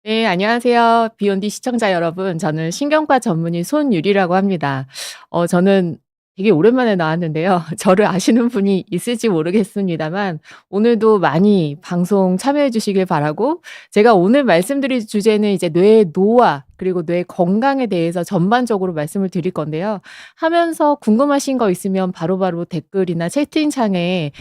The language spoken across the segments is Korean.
네, 안녕하세요. 비욘디 시청자 여러분. 저는 신경과 전문의 손유리라고 합니다. 저는 되게 오랜만에 나왔는데요. 저를 아시는 분이 있을지 모르겠습니다만 오늘도 많이 방송 참여해 주시길 바라고, 제가 오늘 말씀드릴 주제는 이제 뇌의 노화 그리고 뇌 건강에 대해서 전반적으로 말씀을 드릴 건데요. 하면서 궁금하신 거 있으면 바로바로 댓글이나 채팅창에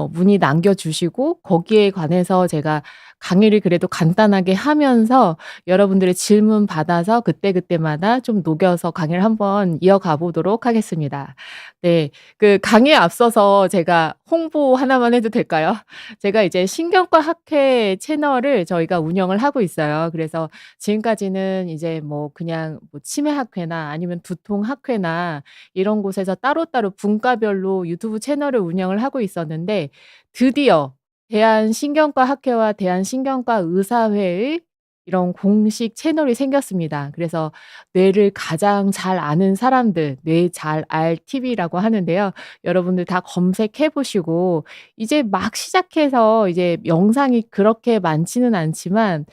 문의 남겨 주시고, 거기에 관해서 제가 강의를 그래도 간단하게 하면서 여러분들의 질문 받아서 그때그때마다 좀 녹여서 강의를 한번 이어가 보도록 하겠습니다. 네. 그 강의에 앞서서 제가 홍보 하나만 해도 될까요? 제가 이제 신경과 학회 채널을 저희가 운영을 하고 있어요. 그래서 지금까지는 이제 뭐 그냥 뭐 치매 학회나 아니면 두통 학회나 이런 곳에서 따로따로 분과별로 유튜브 채널을 운영을 하고 있었는데, 드디어 대한신경과 학회와 대한신경과 의사회의 이런 공식 채널이 생겼습니다. 그래서 뇌를 가장 잘 아는 사람들, 뇌 잘 알 TV라고 하는데요. 여러분들 다 검색해 보시고, 이제 막 시작해서 이제 영상이 그렇게 많지는 않지만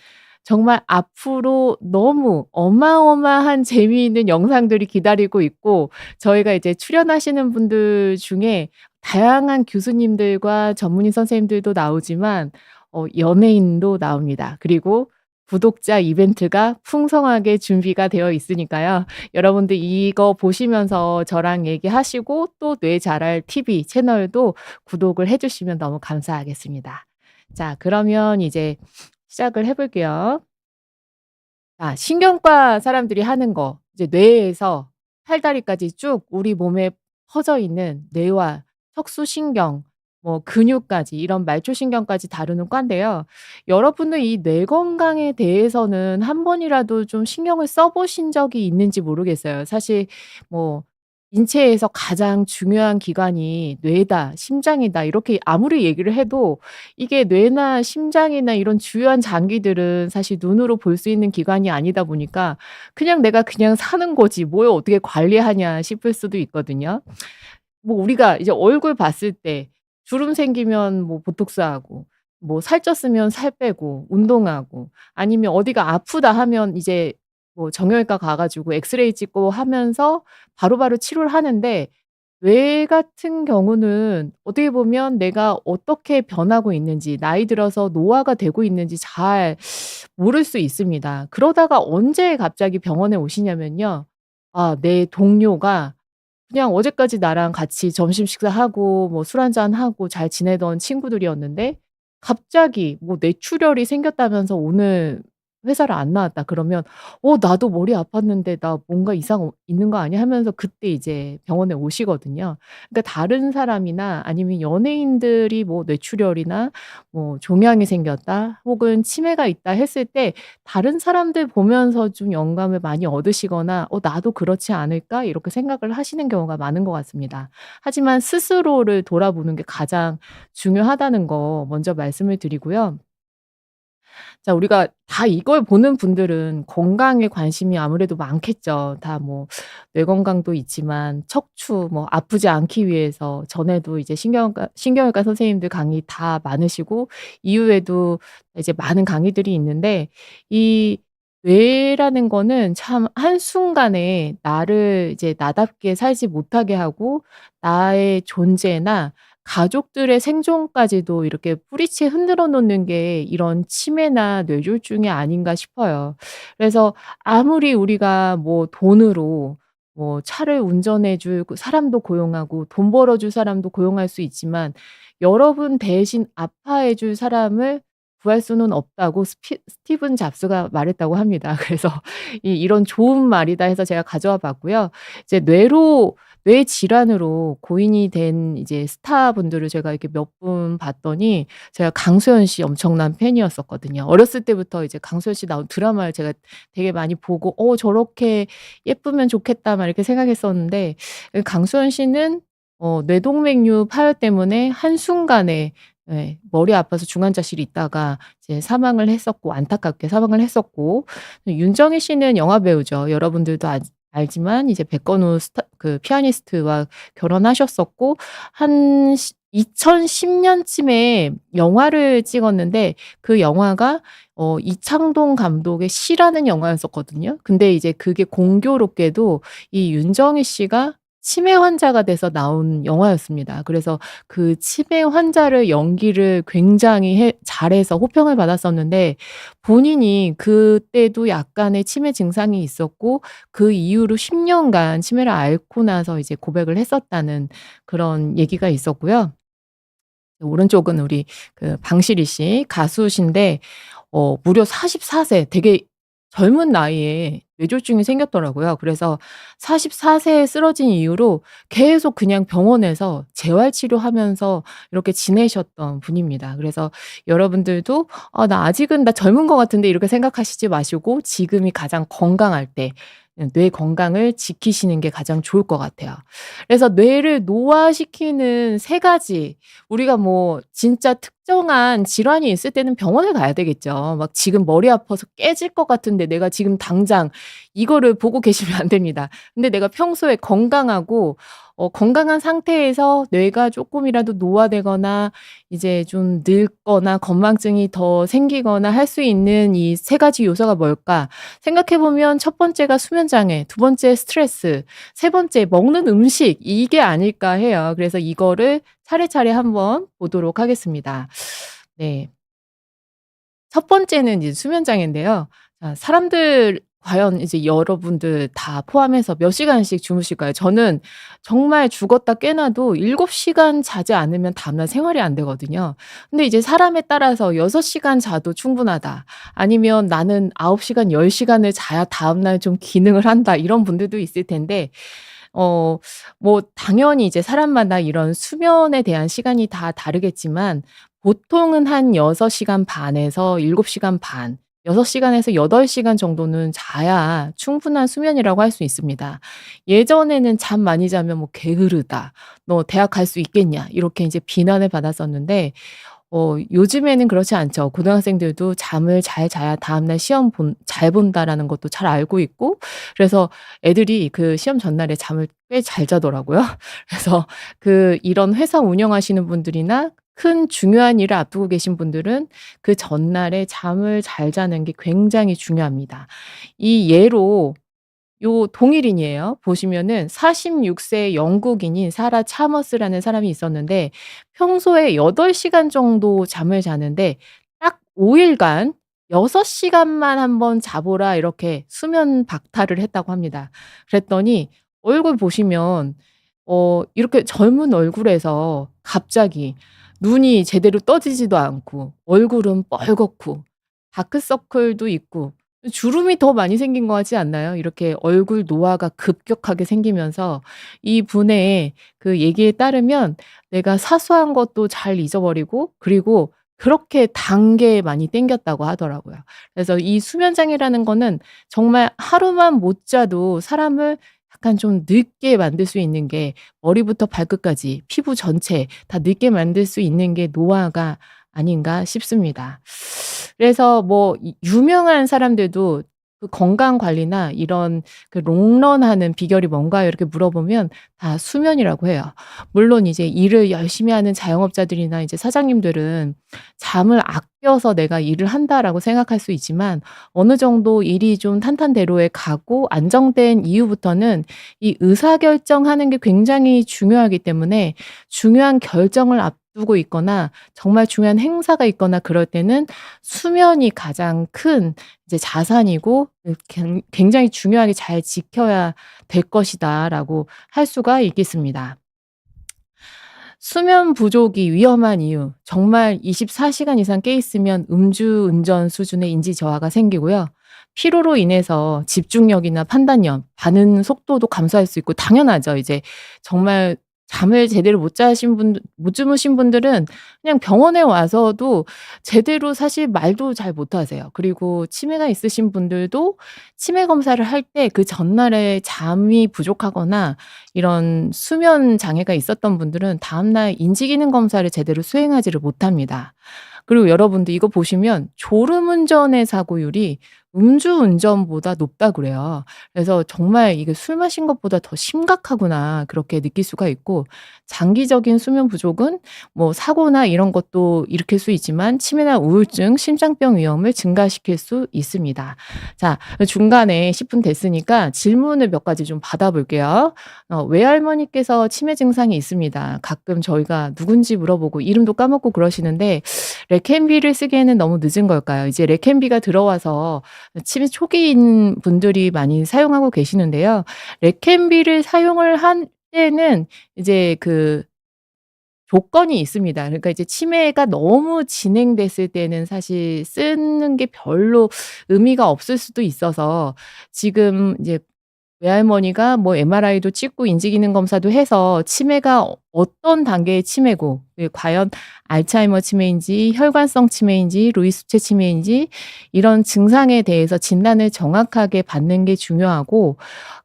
정말 앞으로 너무 어마어마한 재미있는 영상들이 기다리고 있고, 저희가 이제 출연하시는 분들 중에 다양한 교수님들과 전문의 선생님들도 나오지만 연예인도 나옵니다. 그리고 구독자 이벤트가 풍성하게 준비가 되어 있으니까요. 여러분들 이거 보시면서 저랑 얘기하시고 또 뇌 잘알 TV 채널도 구독을 해 주시면 너무 감사하겠습니다. 자, 그러면 이제 시작을 해 볼게요. 아, 신경과 사람들이 하는 거, 이제 뇌에서 팔다리까지 쭉 우리 몸에 퍼져 있는 뇌와 척수신경, 뭐 근육까지 이런 말초신경까지 다루는 과인데요. 여러분은 이 뇌 건강에 대해서는 한 번이라도 좀 신경을 써 보신 적이 있는지 모르겠어요. 사실 뭐 인체에서 가장 중요한 기관이 뇌다, 심장이다 이렇게 아무리 얘기를 해도, 이게 뇌나 심장이나 이런 주요한 장기들은 사실 눈으로 볼 수 있는 기관이 아니다 보니까 그냥 '내가 그냥 사는 거지 뭘 어떻게 관리하냐.' 싶을 수도 있거든요. 뭐 우리가 이제 얼굴 봤을 때 주름 생기면 뭐 보톡스하고, 뭐 살쪘으면 살 빼고 운동하고, 아니면 어디가 아프다 하면 이제 뭐 정형외과 가 가지고 엑스레이 찍고 하면서 바로바로 치료를 하는데, 뇌 같은 경우는 어떻게 보면 내가 어떻게 변하고 있는지, 나이 들어서 노화가 되고 있는지 잘 모를 수 있습니다. 그러다가 언제 갑자기 병원에 오시냐면요. 아, 내 동료가 그냥 어제까지 나랑 같이 점심 식사하고 뭐 술 한잔하고 잘 지내던 친구들이었는데 갑자기 뭐 뇌출혈이 생겼다면서 오늘 회사를 안 나왔다 그러면 나도 머리 아팠는데 나 뭔가 이상 있는 거 아니야?' 하면서 그때 이제 병원에 오시거든요. 그러니까 다른 사람이나 아니면 연예인들이 뭐 뇌출혈이나 뭐 종양이 생겼다 혹은 치매가 있다 했을 때 다른 사람들 보면서 좀 영감을 많이 얻으시거나 '나도 그렇지 않을까?' 이렇게 생각을 하시는 경우가 많은 것 같습니다. 하지만 스스로를 돌아보는 게 가장 중요하다는 거 먼저 말씀을 드리고요. 자, 우리가 다 이걸 보는 분들은 건강에 관심이 아무래도 많겠죠. 다 뭐 뇌 건강도 있지만 척추 뭐 아프지 않기 위해서 전에도 이제 신경외과 선생님들 강의 다 많으시고, 이후에도 이제 많은 강의들이 있는데, 이 뇌라는 거는 참 한순간에 나를 이제 나답게 살지 못하게 하고 나의 존재나 가족들의 생존까지도 이렇게 뿌리째 흔들어 놓는 게 이런 치매나 뇌졸중이 아닌가 싶어요. 그래서 아무리 우리가 뭐 돈으로 뭐 차를 운전해 줄 그 사람도 고용하고 돈 벌어 줄 사람도 고용할 수 있지만, 여러분 대신 아파해 줄 사람을 구할 수는 없다고 스티븐 잡스가 말했다고 합니다. 그래서 이런 좋은 말이다 해서 제가 가져와 봤고요. 이제 뇌 질환으로 고인이 된 이제 스타분들을 제가 이렇게 몇 분 봤더니, 제가 강소연 씨 엄청난 팬이었었거든요. 어렸을 때부터 이제 강소연 씨 나온 드라마를 제가 되게 많이 보고 '저렇게 예쁘면 좋겠다.' 막 이렇게 생각했었는데, 강소연 씨는 뇌동맥류 파열 때문에 한순간에 머리 아파서 중환자실에 있다가 이제 사망을 했었고, 안타깝게 사망을 했었고, 윤정희 씨는 영화배우죠. 여러분들도 알지만 이제 백건우 스타 그 피아니스트와 결혼하셨었고, 한 2010 년쯤에 영화를 찍었는데 그 영화가 이창동 감독의 시라는 영화였었거든요. 근데 이제 그게 공교롭게도 이 윤정희 씨가 치매 환자가 돼서 나온 영화였습니다. 그래서 그 치매 환자를 연기를 굉장히 잘해서 호평을 받았었는데 본인이 그때도 약간의 치매 증상이 있었고 그 이후로 10 년간 치매를 앓고 나서 이제 고백을 했었다는 그런 얘기가 있었고요. 오른쪽은 우리 그 방실이 씨 가수신데 무려 44세 되게 젊은 나이에 뇌졸중이 생겼더라고요. 그래서 44세에 쓰러진 이후로 계속 그냥 병원에서 재활 치료하면서 이렇게 지내셨던 분입니다. 그래서 여러분들도 '아 나 아직은 나 젊은 것 같은데.' 이렇게 생각하시지 마시고 지금이 가장 건강할 때 뇌 건강을 지키시는 게 가장 좋을 것 같아요. 그래서 뇌를 노화시키는 3 가지 우리가 뭐 진짜 특정한 질환이 있을 때는 병원에 가야 되겠죠. 막 지금 머리 아파서 깨질 것 같은데 내가 지금 당장 이거를 보고 계시면 안 됩니다. 근데 내가 평소에 건강하고 건강한 상태에서 뇌가 쪼끔이라도 노화되거나 이제 좀 늙거나 건망증이 더 생기거나 할 수 있는 이 3 가지 요소가 뭘까? 생각해 보면 첫 번째가 수면 장애, 두 번째 스트레스, 세 번째 먹는 음식 이게 아닐까 해요. 그래서 이거를 차례차례 한번 보도록 하겠습니다. 네. 첫 번째는 이제 수면 장애인데요. 자 사람들 과연 이제 여러분들 다 포함해서 몇 시간씩 주무실까요? 저는 정말 죽었다 깨나도 7 시간 자지 않으면 다음날 생활이 안 되거든요. 근데 이제 사람에 따라서 6 시간 자도 충분하다. 아니면 나는 9 시간, 10 시간을 자야 다음날 좀 기능을 한다. 이런 분들도 있을 텐데 어 뭐 당연히 이제 사람마다 이런 수면에 대한 시간이 다 다르겠지만 보통은 한 6 시간 반에서 7 시간 반, 6 시간에서 8 시간 정도는 자야 충분한 수면이라고 할 수 있습니다. 예전에는 잠 많이 자면 뭐 "게으르다. 너 대학 갈 수 있겠냐." 이렇게 이제 비난을 받았었는데 요즘에는 그렇지 않죠. 고등학생들도 잠을 잘 자야 다음날 시험 잘 본다라는 것도 잘 알고 있고 그래서 애들이 그 시험 전날에 잠을 꽤 잘 자더라고요. 그래서 이런 회사 운영하시는 분들이나 큰 중요한 일을 앞두고 계신 분들은 그 전날에 잠을 잘 자는 게 굉장히 중요합니다. 이 예로 요 동일인이에요. 보시면은 46세 영국인인 사라 차머스라는 사람이 있었는데 평소에 8 시간 정도 잠을 자는데 딱 5 일간 6 시간만 한번 자 보라 이렇게 수면 박탈을 했다고 합니다. 그랬더니 얼굴 보시면 이렇게 젊은 얼굴에서 갑자기 눈이 제대로 떠지지도 않고 얼굴은 뻘겋고 다크서클도 있고 주름이 더 많이 생긴 것 같지 않나요? 이렇게 얼굴 노화가 급격하게 생기면서 이분의 그 얘기에 따르면 내가 사소한 것도 잘 잊어버리고 그리고 그렇게 단 게 많이 땡겼다고 하더라고요. 그래서 이 수면 장애라는 거는 정말 하루만 못 자도 사람을 약간 좀 늙게 만들 수 있는 게 머리부터 발끝까지 피부 전체 다 늙게 만들 수 있는 게 노화가 아닌가 싶습니다. 그래서 뭐 유명한 사람들도 그 건강 관리나 이런 그 롱런하는 비결이 뭔가요? 이렇게 물어보면 다 수면이라고 해요. 물론 이제 일을 열심히 하는 자영업자들이나 이제 사장님들은 '잠을 아껴서 내가 일을 한다.'라고 생각할 수 있지만 어느 정도 일이 좀 탄탄대로에 가고 안정된 이후부터는 이 의사결정하는 게 굉장히 중요하기 때문에 중요한 결정을 앞두고 있거나 정말 중요한 행사가 있거나 그럴 때는 수면이 가장 큰 이제 자산이고 굉장히 중요하게 잘 지켜야 될 것이다라고 할 수가 있겠습니다. 수면 부족이 위험한 이유 정말 24 시간 이상 깨 있으면 음주운전 수준의 인지 저하가 생기고요. 피로로 인해서 집중력이나 판단력, 반응 속도도 감소할 수 있고 당연하죠. 이제 정말 잠을 제대로 못 주무신 분들은 그냥 병원에 와서도 제대로 사실 말도 잘 못하세요. 그리고 치매가 있으신 분들도 치매 검사를 할 때 그 전날에 잠이 부족하거나 이런 수면 장애가 있었던 분들은 다음날 인지기능 검사를 제대로 수행하지를 못합니다. 그리고 여러분들 이거 보시면 졸음운전의 사고율이 음주운전보다 높다 그래요. 그래서 정말 이게 '술 마신 것보다 더 심각하구나.' 그렇게 느낄 수가 있고, 장기적인 수면 부족은 뭐 사고나 이런 것도 일으킬 수 있지만 치매나 우울증, 심장병 위험을 증가시킬 수 있습니다. 자, 중간에 10분 됐으니까 질문을 몇 가지 좀 받아 볼게요. 외할머니께서 치매 증상이 있습니다. 가끔 저희가 누군지 물어보고 이름도 까먹고 그러시는데 레캔비를 쓰기에는 너무 늦은 걸까요? 이제 레캔비가 들어와서 치매 초기인 분들이 많이 사용하고 계시는데요. 레캔비를 사용을 한 때는 이제 그 조건이 있습니다. 그러니까 이제 치매가 너무 진행됐을 때는 사실 쓰는 게 별로 의미가 없을 수도 있어서, 지금 이제 외할머니가 뭐 MRI도 찍고 인지기능 검사도 해서 치매가 어떤 단계의 치매고, 과연 알츠하이머 치매인지 혈관성 치매인지 루이스체 치매인지 이런 증상에 대해서 진단을 정확하게 받는 게 중요하고,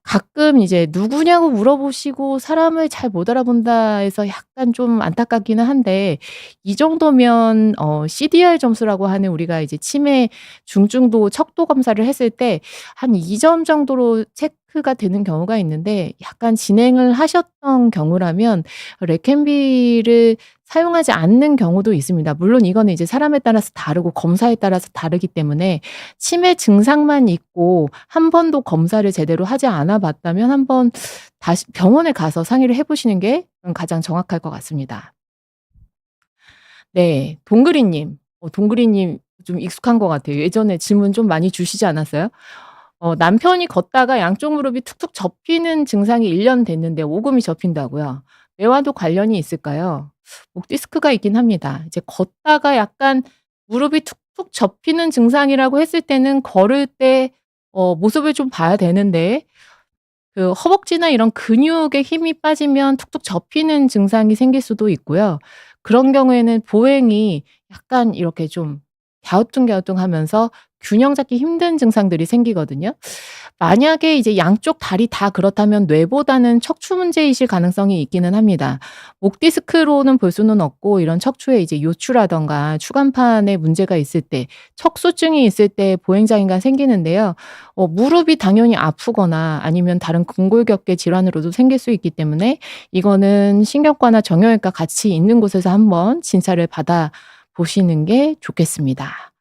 가끔 이제 "누구냐."고 물어보시고 "사람을 잘 못 알아본다." 해서 약간 좀 안타깝기는 한데, 이 정도면 CDR 점수라고 하는, 우리가 이제 치매 중증도 척도 검사를 했을 때 한 2점 정도로 체크가 되는 경우가 있는데, 약간 진행을 하셨던 경우라면 레캔비를 사용하지 않는 경우도 있습니다. 물론 이거는 이제 사람에 따라서 다르고 검사에 따라서 다르기 때문에, 치매 증상만 있고 한 번도 검사를 제대로 하지 않아 봤다면 한번 다시 병원에 가서 상의를 해 보시는 게 가장 정확할 것 같습니다. 네. 동그리 님. 동그리 님 좀 익숙한 것 같아요. 예전에 질문 좀 많이 주시지 않았어요? 남편이 걷다가 양쪽 무릎이 툭툭 접히는 증상이 1년 됐는데 오금이 접힌다고요. 뇌와도 관련이 있을까요? 목 디스크가 있긴 합니다. 이제 걷다가 약간 무릎이 툭툭 접히는 증상이라고 했을 때는 걸을 때 모습을 좀 봐야 되는데, 그 허벅지나 이런 근육에 힘이 빠지면 툭툭 접히는 증상이 생길 수도 있고요. 그런 경우에는 보행이 약간 이렇게 좀 갸우뚱갸우뚱하면서 균형 잡기 힘든 증상들이 생기거든요. 만약에 이제 양쪽 다리 다 그렇다면 뇌보다는 척추 문제이실 가능성이 있기는 합니다. 목 디스크로는 볼 수는 없고, 이런 척추에 이제 요추라든가 추간판에 문제가 있을 때, 척수증이 있을 때 보행장애가 생기는데요. 무릎이 당연히 아프거나 아니면 다른 근골격계 질환으로도 생길 수 있기 때문에, 이거는 신경과나 정형외과 같이 있는 곳에서 한번 진찰을 받아 보시는 게 좋겠습니다.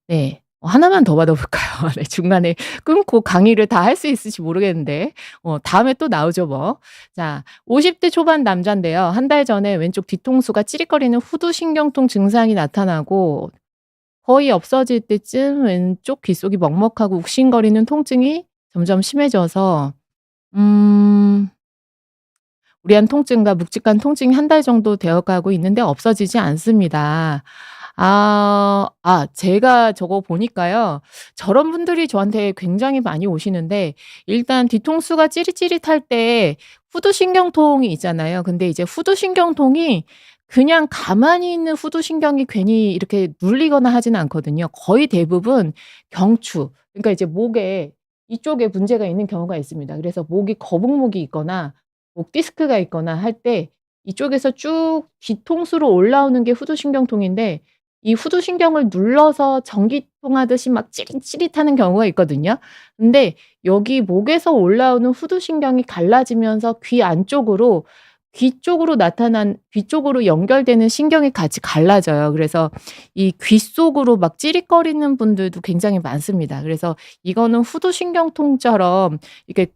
네. 하나만 더 받아 볼까요? 네, 중간에 끊고 강의를 다 할 수 있을지 모르겠는데 다음에 또 나오죠 뭐. 자, 50대 초반 남잔데요. 한 달 전에 왼쪽 뒤통수가 찌릿거리는 후두신경통 증상이 나타나고 거의 없어질 때쯤 왼쪽 귓속이 먹먹하고 욱신거리는 통증이 점점 심해져서 음 무리한 통증과 묵직한 통증이 한 달 정도 되어 가고 있는데 없어지지 않습니다. 제가 저거 보니까요. 저런 분들이 저한테 굉장히 많이 오시는데, 일단 뒤통수가 찌릿찌릿할 때 후두신경통이 있잖아요. 근데 이제 후두신경통이 그냥 가만히 있는 후두신경이 괜히 이렇게 눌리거나 하지는 않거든요. 거의 대부분 경추, 그러니까 이제 목에 이쪽에 문제가 있는 경우가 있습니다. 그래서 목이 거북목이 있거나 목 디스크가 있거나 할 때 이쪽에서 쭉 뒤통수로 올라오는 게 후두신경통인데, 이 후두신경을 눌러서 전기통하듯이 막 찌릿찌릿하는 경우가 있거든요. 근데 여기 목에서 올라오는 후두신경이 갈라지면서 귀 쪽으로 나타난, 귀 쪽으로 연결되는 신경이 같이 갈라져요. 그래서 이 귀 속으로 막 찌릿거리는 분들도 굉장히 많습니다. 그래서 이거는 후두신경통처럼 이게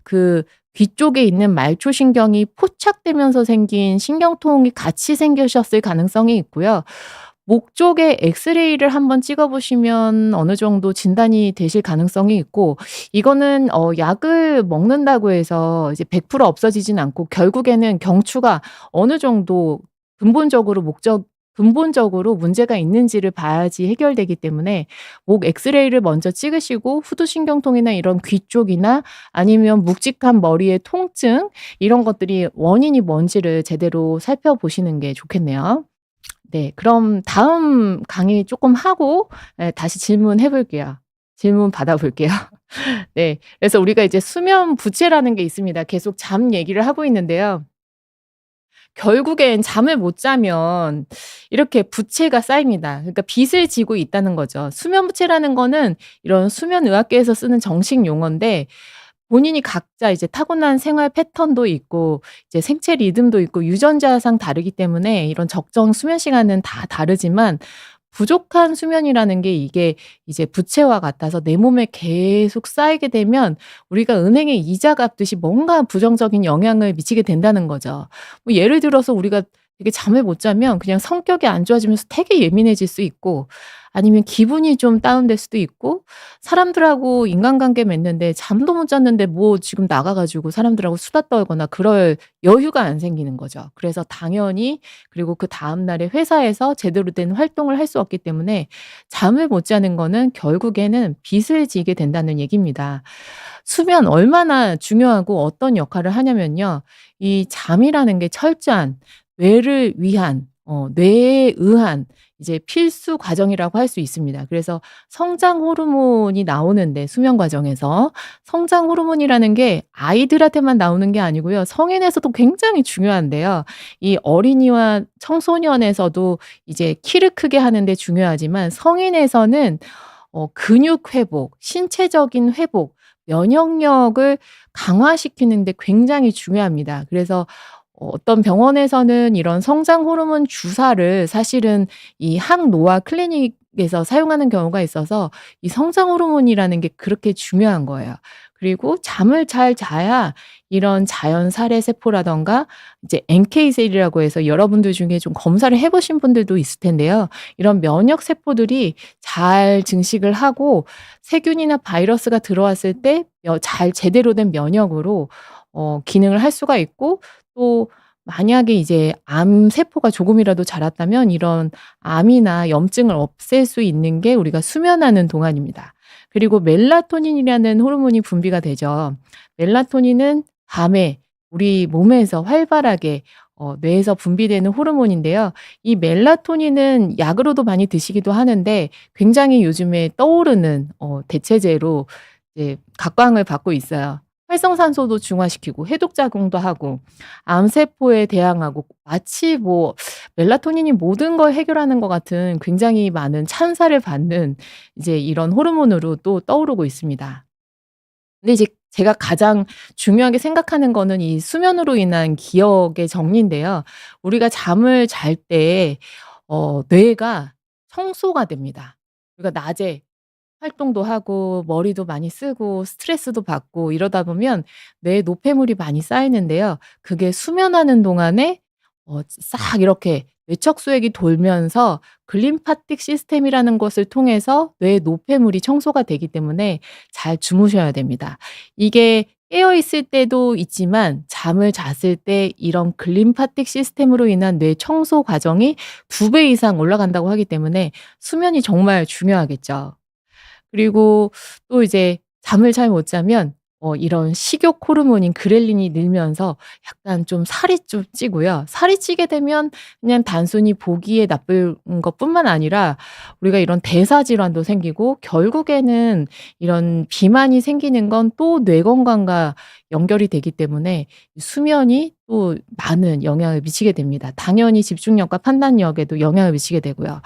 귀 쪽에 있는 말초신경이 포착되면서 생긴 신경통이 같이 생기셨을 가능성이 있고요. 목 쪽에 엑스레이를 한번 찍어 보시면 어느 정도 진단이 되실 가능성이 있고, 이거는 약을 먹는다고 해서 이제 100% 없어지진 않고, 결국에는 경추가 어느 정도 근본적으로 문제가 있는지를 봐야지 해결되기 때문에, 목 엑스레이를 먼저 찍으시고 후두신경통이나 이런 귀 쪽이나 아니면 묵직한 머리의 통증, 이런 것들이 원인이 뭔지를 제대로 살펴보시는 게 좋겠네요. 네. 그럼 다음 강의 쪼끔 하고 다시 질문해 볼게요. 질문 받아 볼게요. 네. 그래서 우리가 이제 수면 부채라는 게 있습니다. 계속 잠 얘기를 하고 있는데요. 결국엔 잠을 못 자면 이렇게 부채가 쌓입니다. 그러니까 빚을 지고 있다는 거죠. 수면 부채라는 거는 이런 수면 의학계에서 쓰는 정식 용어인데 본인이 각자 이제 타고난 생활 패턴도 있고 이제 생체 리듬도 있고 유전자상 다르기 때문에 이런 적정 수면 시간은 다 다르지만 부족한 수면이라는 게 이게 이제 부채와 같아서 내 몸에 계속 쌓이게 되면 우리가 은행에 이자 갚듯이 뭔가 부정적인 영향을 미치게 된다는 거죠. 뭐 예를 들어서 우리가 되게 잠을 못 자면 그냥 성격이 안 좋아지면서 되게 예민해질 수 있고 아니면 기분이 좀 다운될 수도 있고 사람들하고 인간관계 맺는데 잠도 못 잤는데 뭐 지금 나가 가지고 사람들하고 수다 떨거나 그럴 여유가 안 생기는 거죠. 그래서 당연히 그리고 그다음 날에 회사에서 제대로 된 활동을 할 수 없기 때문에 잠을 못 자는 거는 결국에는 빚을 지게 된다는 얘기입니다. 수면 얼마나 중요하고 어떤 역할을 하냐면요. 이 잠이라는 게 철저한 뇌를 위한 뇌에 의한 이제 필수 과정이라고 할 수 있습니다. 그래서 성장 호르몬이 나오는데 수면 과정에서 성장 호르몬이라는 게 아이들한테만 나오는 게 아니고요. 성인에서도 굉장히 중요한데요. 이 어린이와 청소년에서도 이제 키를 크게 하는 데 중요하지만 성인에서는 근육 회복, 신체적인 회복, 면역력을 강화시키는 데 굉장히 중요합니다. 그래서 어떤 병원에서는 이런 성장 호르몬 주사를 사실은 이 항노화 클리닉에서 사용하는 경우가 있어서 이 성장 호르몬이라는 게 그렇게 중요한 거예요. 그리고 잠을 잘 자야 이런 자연 살해 세포라든가 이제 NK 셀이라고 해서 여러분들 중에 좀 검사를 해 보신 분들도 있을 텐데요. 이런 면역 세포들이 잘 증식을 하고 세균이나 바이러스가 들어왔을 때 잘 제대로 된 면역으로 기능을 할 수가 있고 또 만약에 이제 암 세포가 조금이라도 자랐다면 이런 암이나 염증을 없앨 수 있는 게 우리가 수면하는 동안입니다. 그리고 멜라토닌이라는 호르몬이 분비가 되죠. 멜라토닌은 밤에 우리 몸에서 활발하게 뇌에서 분비되는 호르몬인데요. 이 멜라토닌은 약으로도 많이 드시기도 하는데 굉장히 요즘에 떠오르는 대체제로 이제 각광을 받고 있어요. 활성산소도 중화시키고 해독 작용도 하고 암세포에 대항하고 마치 뭐 멜라토닌이 모든 걸 해결하는 것 같은 굉장히 많은 찬사를 받는 이제 이런 호르몬으로 또 떠오르고 있습니다. 근데 이제 제가 가장 중요하게 생각하는 거는 이 수면으로 인한 기억의 정리인데요. 우리가 잠을 잘 때 뇌가 청소가 됩니다. 우리가 낮에 활동도 하고 머리도 많이 쓰고 스트레스도 받고 이러다 보면 뇌에 노폐물이 많이 쌓이는데요. 그게 수면하는 동안에 싹 이렇게 뇌척수액이 돌면서 글림파틱 시스템이라는 것을 통해서 뇌의 노폐물이 청소가 되기 때문에 잘 주무셔야 됩니다. 이게 깨어 있을 때도 있지만 잠을 잤을 때 이런 글림파틱 시스템으로 인한 뇌 청소 과정이 2배 이상 올라간다고 하기 때문에 수면이 정말 중요하겠죠. 그리고 또 이제 잠을 잘 못 자면 이런 식욕 호르몬인 그렐린이 늘면서 약간 좀 살이 좀 찌고요. 살이 찌게 되면 그냥 단순히 보기에 나쁜 것뿐만 아니라 우리가 이런 대사 질환도 생기고 결국에는 이런 비만이 생기는 건 또 뇌 건강과 연결이 되기 때문에 수면이 또 많은 영향을 미치게 됩니다. 당연히 집중력과 판단력에도 영향을 미치게 되고요.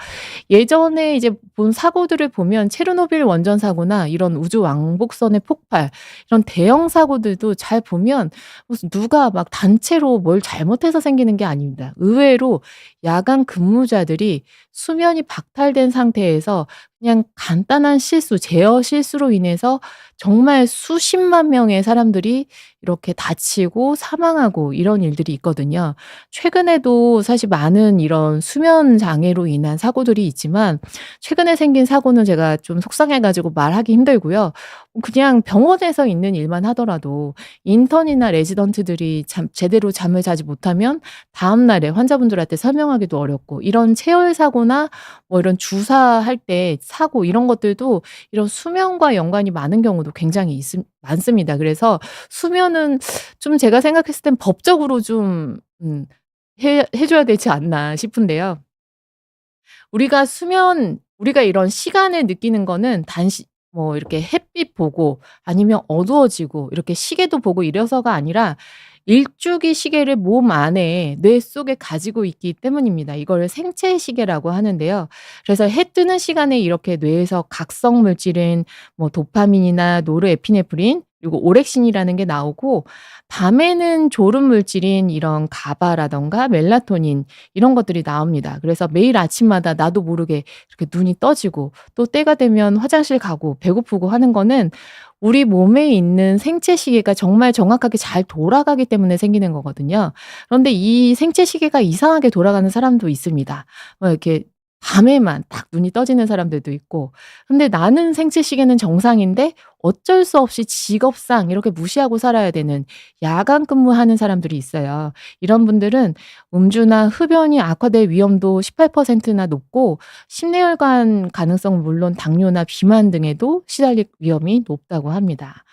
예전에 이제 본 사고들을 보면 체르노빌 원전 사고나 이런 우주 왕복선의 폭발 이런 대형 사고들도 잘 보면 무슨 누가 막 단체로 뭘 잘못해서 생기는 게 아닙니다. 의외로 야간 근무자들이 수면이 박탈된 상태에서 그냥 간단한 실수, 제어 실수로 인해서 정말 수십만 명의 사람들이 이렇게 다치고 사망하고 이런 일들이 있거든요. 최근에도 사실 많은 이런 수면 장애로 인한 사고들이 있지만 최근에 생긴 사고는 제가 좀 속상해 가지고 말하기 힘들고요. 그냥 병원에서 있는 일만 하더라도 인턴이나 레지던트들이 제대로 잠을 자지 못하면 다음 날에 환자분들한테 설명하기도 어렵고 이런 체열 사고나 뭐 이런 주사할 때 사고 이런 것들도 이런 수면과 연관이 많은 경우도 굉장히 많습니다. 그래서 수면은 좀 제가 생각했을 땐 법적으로 좀 해 줘야 되지 않나 싶은데요. 우리가 이런 시간을 느끼는 거는 단시 뭐 이렇게 햇빛 보고 아니면 어두워지고 이렇게 시계도 보고 이래서가 아니라 일주기 시계를 몸 안에 뇌 속에 가지고 있기 때문입니다. 이걸 생체 시계라고 하는데요. 그래서 해 뜨는 시간에 이렇게 뇌에서 각성 물질인 뭐 도파민이나 노르에피네프린 그리고 오렉신이라는 게 나오고, 밤에는 졸음 물질인 이런 가바라든가 멜라토닌 이런 것들이 나옵니다. 그래서 매일 아침마다 나도 모르게 이렇게 눈이 떠지고, 또 때가 되면 화장실 가고 배고프고 하는 거는 우리 몸에 있는 생체 시계가 정말 정확하게 잘 돌아가기 때문에 생기는 거거든요. 그런데 이 생체 시계가 이상하게 돌아가는 사람도 있습니다. 이렇게 밤에만 딱 눈이 떠지는 사람들도 있고. 근데 나는 생체 시계는 정상인데 어쩔 수 없이 직업상 이렇게 무시하고 살아야 되는 야간 근무하는 사람들이 있어요. 이런 분들은 음주나 흡연이 악화될 위험도 18%나 높고, 심뇌혈관 가능성은 물론 당뇨나 비만 등에도 시달릴 위험이 높다고 합니다.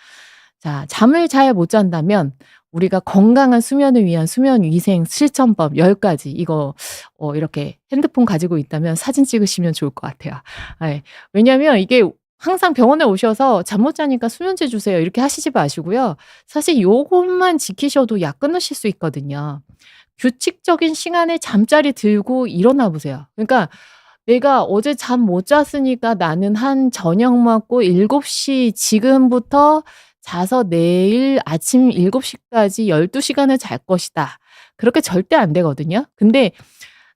자, 잠을 잘 못 잔다면 우리가 건강한 수면을 위한 수면 위생 실천법 10가지 가지, 이거 이렇게 핸드폰 가지고 있다면 사진 찍으시면 좋을 것 같아요. 예. 왜냐하면 이게 항상 병원에 오셔서 "잠 못 자니까 수면제 주세요." 이렇게 하시지 마시고요. 사실 요것만 지키셔도 약 끊으실 수 있거든요. 규칙적인 시간에 잠자리 들고 일어나 보세요. 그러니까 내가 어제 잠 못 잤으니까 나는 한 저녁 먹고 7시 지금부터 자서 내일 아침 7시 까지 12 시간을 잘 것이다. 그렇게 절대 안 되거든요. 근데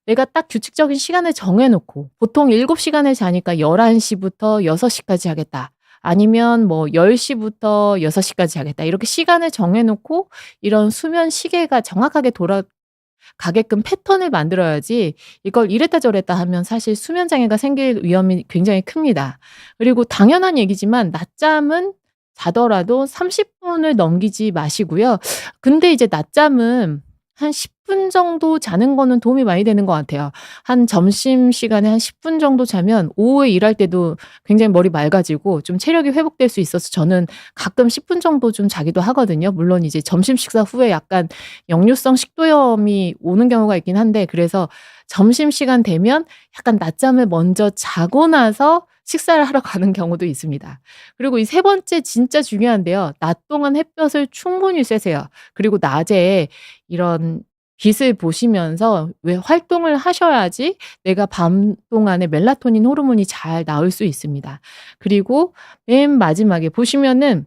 내가 딱 규칙적인 시간을 정해 놓고 보통 7 시간을 자니까 11 시부터 6 시까지 하겠다. 아니면 뭐 10 시부터 6 시까지 하겠다. 이렇게 시간을 정해 놓고 이런 수면 시계가 정확하게 돌아가게끔 패턴을 만들어야지, 이걸 이랬다 저랬다 하면 사실 수면 장애가 생길 위험이 굉장히 큽니다. 그리고 당연한 얘기지만 낮잠은 자더라도 30 분을 넘기지 마시고요. 근데 이제 낮잠은 한 10분 정도 자는 거는 도움이 많이 되는 것 같아요. 한 점심시간에 한 10분 정도 자면 오후에 일할 때도 굉장히 머리 맑아지고 좀 체력이 회복될 수 있어서 저는 가끔 10분 정도 좀 자기도 하거든요. 물론 이제 점심 식사 후에 약간 역류성 식도염이 오는 경우가 있긴 한데, 그래서 점심시간 되면 약간 낮잠을 먼저 자고 나서 식사를 하러 가는 경우도 있습니다. 그리고 이 세 번째 진짜 중요한데요. 낮 동안 햇볕을 충분히 쐬세요. 그리고 낮에 이런 빛을 보시면서 왜 활동을 하셔야지 내가 밤 동안에 멜라토닌 호르몬이 잘 나올 수 있습니다. 그리고 맨 마지막에 보시면은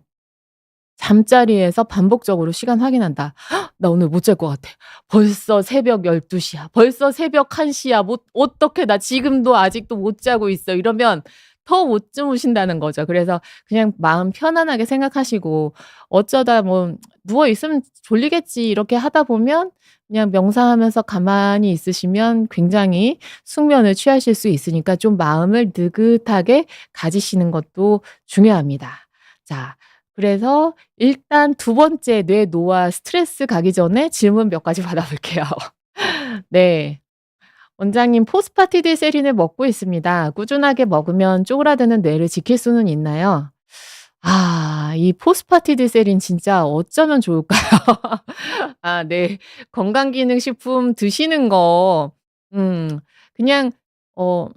잠자리에서 반복적으로 시간 확인한다. "나 오늘 못 잘 것 같아. 벌써 새벽 12 시야. 벌써 새벽 1 시야. 못 어떡해. 나 지금도 아직도 못 자고 있어." 이러면 더 못 주무신다는 거죠. 그래서 그냥 마음 편안하게 생각하시고, 어쩌다 뭐 '누워 있으면 졸리겠지.' 이렇게 하다 보면 그냥 명상하면서 가만히 있으시면 굉장히 숙면을 취하실 수 있으니까 좀 마음을 느긋하게 가지시는 것도 중요합니다. 자, 그래서 일단 두 번째 뇌 노화 스트레스 가기 전에 질문 몇 가지 받아볼게요. 네. 원장님, 포스파티딜세린을 먹고 있습니다. 꾸준하게 먹으면 쪼그라드는 뇌를 지킬 수는 있나요? 이 포스파티딜세린 진짜 어쩌면 좋을까요? 네. 건강기능식품 드시는 거 음 그냥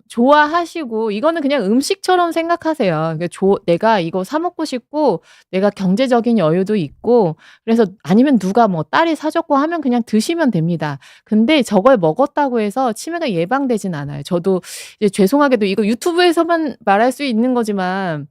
좋아하시고 이거는 그냥 음식처럼 생각하세요. 그러니까 내가 이거 사 먹고 싶고 내가 경제적인 여유도 있고, 그래서 아니면 누가 뭐 딸이 사 줬고 하면 그냥 드시면 됩니다. 근데 저걸 먹었다고 해서 치매가 예방되진 않아요. 저도 이제 죄송하게도 이거 유튜브에서만 말할 수 있는 거지만,